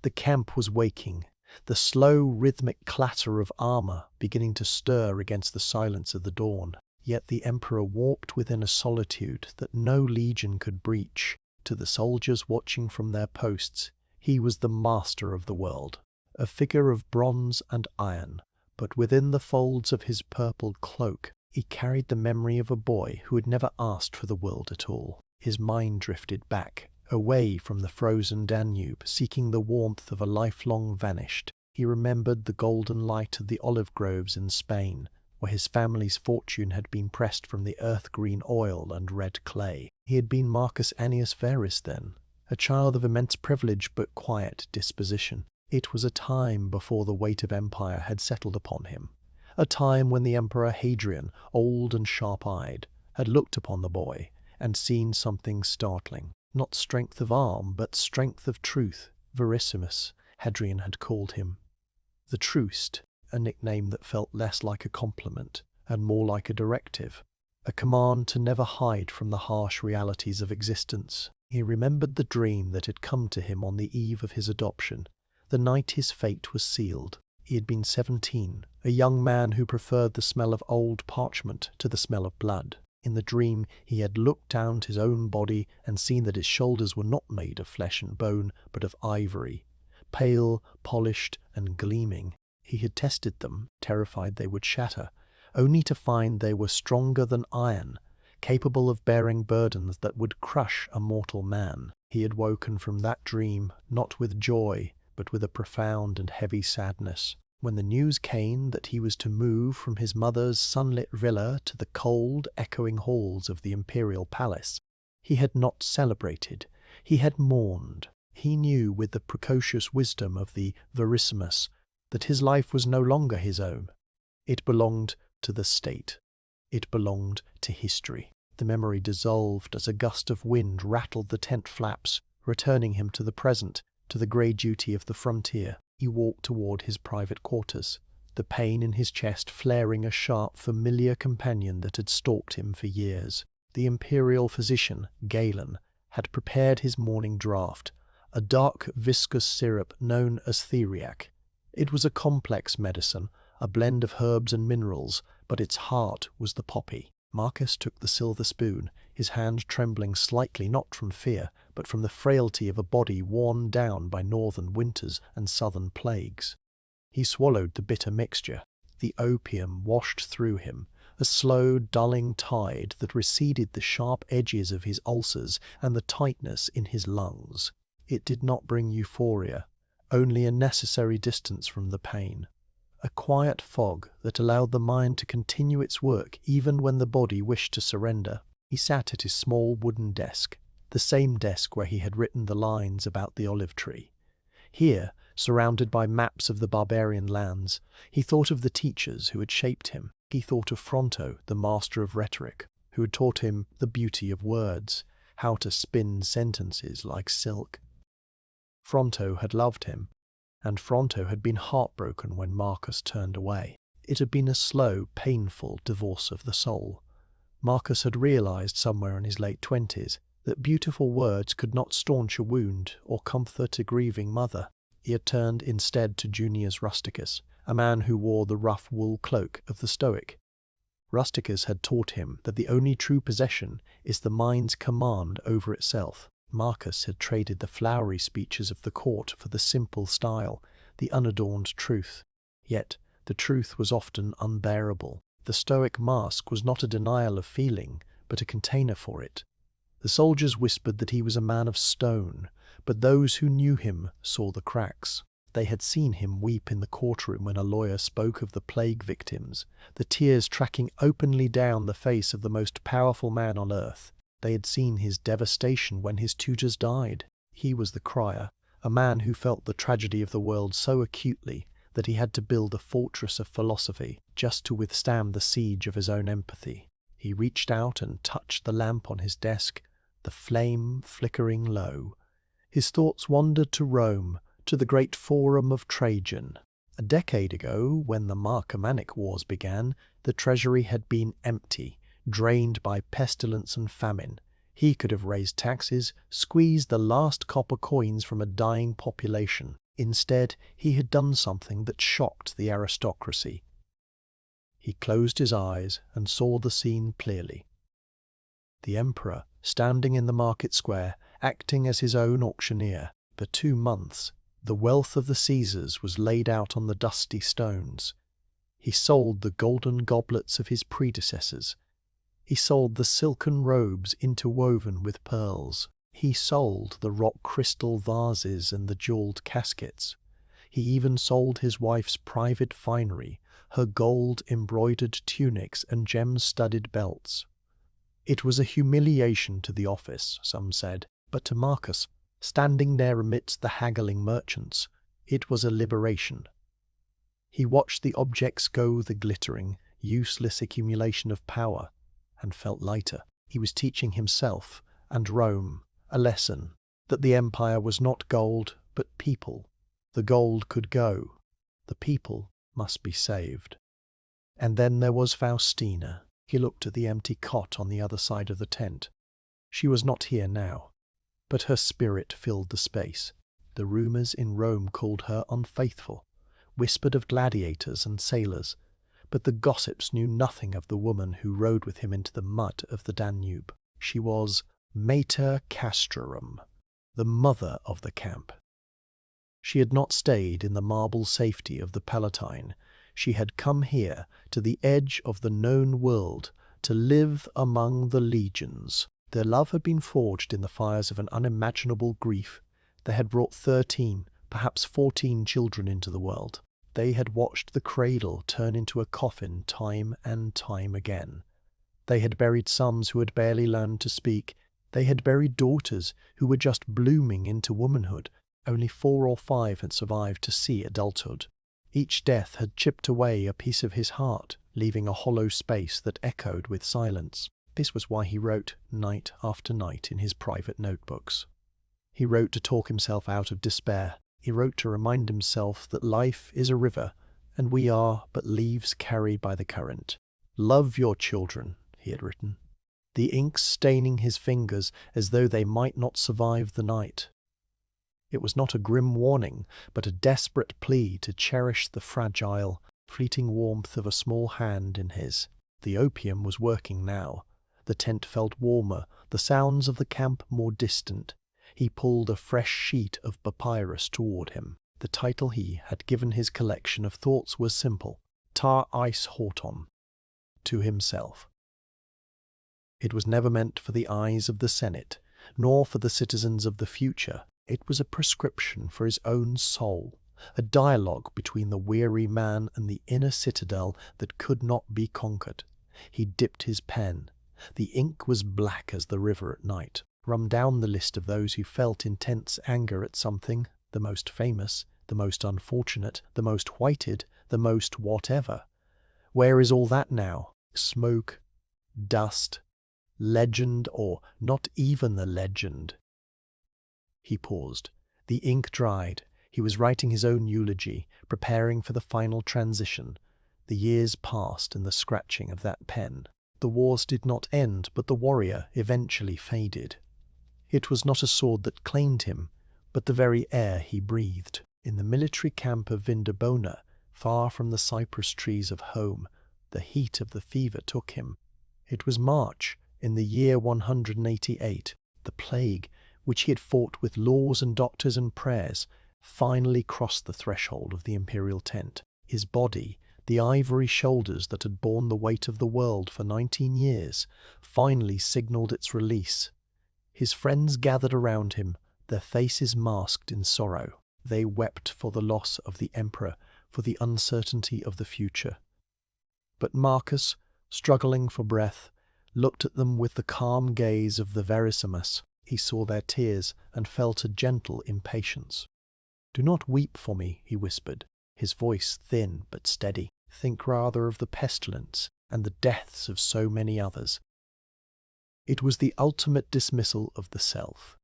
The camp was waking, the slow rhythmic clatter of armor beginning to stir against the silence of the dawn. Yet the emperor walked within a solitude that no legion could breach. To the soldiers watching from their posts, he was the master of the world, a figure of bronze and iron. But within the folds of his purple cloak, he carried the memory of a boy who had never asked for the world at all. His mind drifted back, away from the frozen Danube, seeking the warmth of a lifelong vanished. He remembered the golden light of the olive groves in Spain, where his family's fortune had been pressed from the earth-green oil and red clay. He had been Marcus Annius Verus then, a child of immense privilege but quiet disposition. It was a time before the weight of empire had settled upon him, a time when the Emperor Hadrian, old and sharp-eyed, had looked upon the boy and seen something startling. Not strength of arm, but strength of truth. Verissimus, Hadrian had called him. The Truest, a nickname that felt less like a compliment and more like a directive, a command to never hide from the harsh realities of existence. He remembered the dream that had come to him on the eve of his adoption, the night his fate was sealed. He had been 17, a young man who preferred the smell of old parchment to the smell of blood. In the dream, he had looked down to his own body and seen that his shoulders were not made of flesh and bone, but of ivory, pale, polished, and gleaming. He had tested them, terrified they would shatter, only to find they were stronger than iron, capable of bearing burdens that would crush a mortal man. He had woken from that dream, not with joy, but with a profound and heavy sadness. When the news came that he was to move from his mother's sunlit villa to the cold, echoing halls of the imperial palace, he had not celebrated, he had mourned. He knew with the precocious wisdom of the Verissimus that his life was no longer his own. It belonged to the state. It belonged to history. The memory dissolved as a gust of wind rattled the tent flaps, returning him to the present, to the grey duty of the frontier. He walked toward his private quarters, the pain in his chest flaring a sharp, familiar companion that had stalked him for years. The imperial physician, Galen, had prepared his morning draught, a dark, viscous syrup known as theriac. It was a complex medicine, a blend of herbs and minerals, but its heart was the poppy. Marcus took the silver spoon, his hand trembling slightly not from fear, but from the frailty of a body worn down by northern winters and southern plagues. He swallowed the bitter mixture. The opium washed through him, a slow, dulling tide that receded the sharp edges of his ulcers and the tightness in his lungs. It did not bring euphoria, only a necessary distance from the pain. A quiet fog that allowed the mind to continue its work even when the body wished to surrender. He sat at his small wooden desk, the same desk where he had written the lines about the olive tree. Here, surrounded by maps of the barbarian lands, he thought of the teachers who had shaped him. He thought of Fronto, the master of rhetoric, who had taught him the beauty of words, how to spin sentences like silk. Fronto had loved him, and Fronto had been heartbroken when Marcus turned away. It had been a slow, painful divorce of the soul. Marcus had realized somewhere in his late 20s that beautiful words could not staunch a wound or comfort a grieving mother. He had turned instead to Junius Rusticus, a man who wore the rough wool cloak of the Stoic. Rusticus had taught him that the only true possession is the mind's command over itself. Marcus had traded the flowery speeches of the court for the simple style, the unadorned truth. Yet the truth was often unbearable. The Stoic mask was not a denial of feeling, but a container for it. The soldiers whispered that he was a man of stone, but those who knew him saw the cracks. They had seen him weep in the courtroom when a lawyer spoke of the plague victims, the tears tracking openly down the face of the most powerful man on earth. They had seen his devastation when his tutors died. He was the crier, a man who felt the tragedy of the world so acutely that he had to build a fortress of philosophy just to withstand the siege of his own empathy. He reached out and touched the lamp on his desk, the flame flickering low. His thoughts wandered to Rome, to the great Forum of Trajan. A decade ago, when the Marcomannic Wars began, the treasury had been empty, drained by pestilence and famine. He could have raised taxes, squeezed the last copper coins from a dying population. Instead, he had done something that shocked the aristocracy. He closed his eyes and saw the scene clearly. The emperor, standing in the market square, acting as his own auctioneer. For 2 months, the wealth of the Caesars was laid out on the dusty stones. He sold the golden goblets of his predecessors. He sold the silken robes interwoven with pearls. He sold the rock crystal vases and the jeweled caskets. He even sold his wife's private finery, her gold-embroidered tunics and gem-studded belts. It was a humiliation to the office, some said, but to Marcus, standing there amidst the haggling merchants, it was a liberation. He watched the objects go the glittering, useless accumulation of power, and felt lighter. He was teaching himself and Rome a lesson, that the empire was not gold, but people. The gold could go. The people must be saved. And then there was Faustina. He looked at the empty cot on the other side of the tent. She was not here now, but her spirit filled the space. The rumours in Rome called her unfaithful, whispered of gladiators and sailors, but the gossips knew nothing of the woman who rode with him into the mud of the Danube. She was Mater Castrorum, the mother of the camp. She had not stayed in the marble safety of the Palatine. She had come here, to the edge of the known world, to live among the legions. Their love had been forged in the fires of an unimaginable grief. They had brought 13, perhaps 14 children into the world. They had watched the cradle turn into a coffin time and time again. They had buried sons who had barely learned to speak. They had buried daughters who were just blooming into womanhood. Only 4 or 5 had survived to see adulthood. Each death had chipped away a piece of his heart, leaving a hollow space that echoed with silence. This was why he wrote night after night in his private notebooks. He wrote to talk himself out of despair. He wrote to remind himself that life is a river, and we are but leaves carried by the current. "Love your children," he had written, the ink staining his fingers as though they might not survive the night. It was not a grim warning, but a desperate plea to cherish the fragile, fleeting warmth of a small hand in his. The opium was working now. The tent felt warmer, the sounds of the camp more distant. He pulled a fresh sheet of papyrus toward him. The title he had given his collection of thoughts was simple, Ta Eis Horton, to himself. It was never meant for the eyes of the Senate, nor for the citizens of the future. It was a prescription for his own soul, a dialogue between the weary man and the inner citadel that could not be conquered. He dipped his pen. The ink was black as the river at night. Run down the list of those who felt intense anger at something, the most famous, the most unfortunate, the most whited, the most whatever. Where is all that now? Smoke, dust, legend, or not even the legend? He paused. The ink dried. He was writing his own eulogy, preparing for the final transition. The years passed in the scratching of that pen. The wars did not end, but the warrior eventually faded. It was not a sword that claimed him, but the very air he breathed. In the military camp of Vindobona, far from the cypress trees of home, the heat of the fever took him. It was March, in the year 188. The plague, which he had fought with laws and doctors and prayers, finally crossed the threshold of the imperial tent. His body, the ivory shoulders that had borne the weight of the world for 19 years, finally signalled its release. His friends gathered around him, their faces masked in sorrow. They wept for the loss of the emperor, for the uncertainty of the future. But Marcus, struggling for breath, looked at them with the calm gaze of the Verissimus. He saw their tears and felt a gentle impatience. "Do not weep for me," he whispered, his voice thin but steady. "Think rather of the pestilence and the deaths of so many others." It was the ultimate dismissal of the self.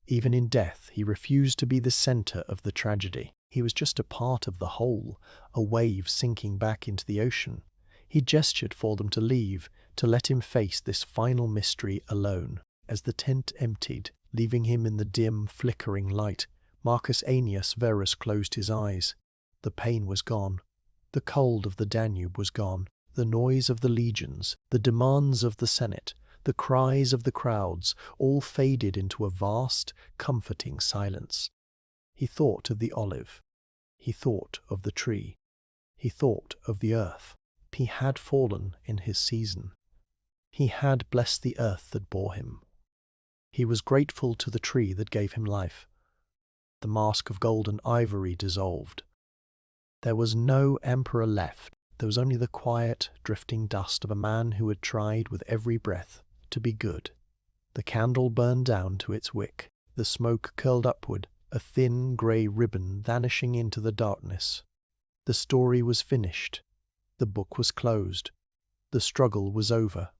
Even in death, he refused to be the centre of the tragedy. He was just a part of the whole, a wave sinking back into the ocean. He gestured for them to leave, to let him face this final mystery alone. As the tent emptied, leaving him in the dim, flickering light, Marcus Annius Verus closed his eyes. The pain was gone. The cold of the Danube was gone. The noise of the legions, the demands of the Senate, the cries of the crowds, all faded into a vast, comforting silence. He thought of the olive. He thought of the tree. He thought of the earth. He had fallen in his season. He had blessed the earth that bore him. He was grateful to the tree that gave him life. The mask of gold and ivory dissolved. There was no emperor left. There was only the quiet, drifting dust of a man who had tried with every breath to be good. The candle burned down to its wick. The smoke curled upward, a thin grey ribbon vanishing into the darkness. The story was finished. The book was closed. The struggle was over.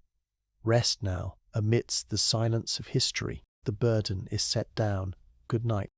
Rest now, amidst the silence of history. The burden is set down. Good night.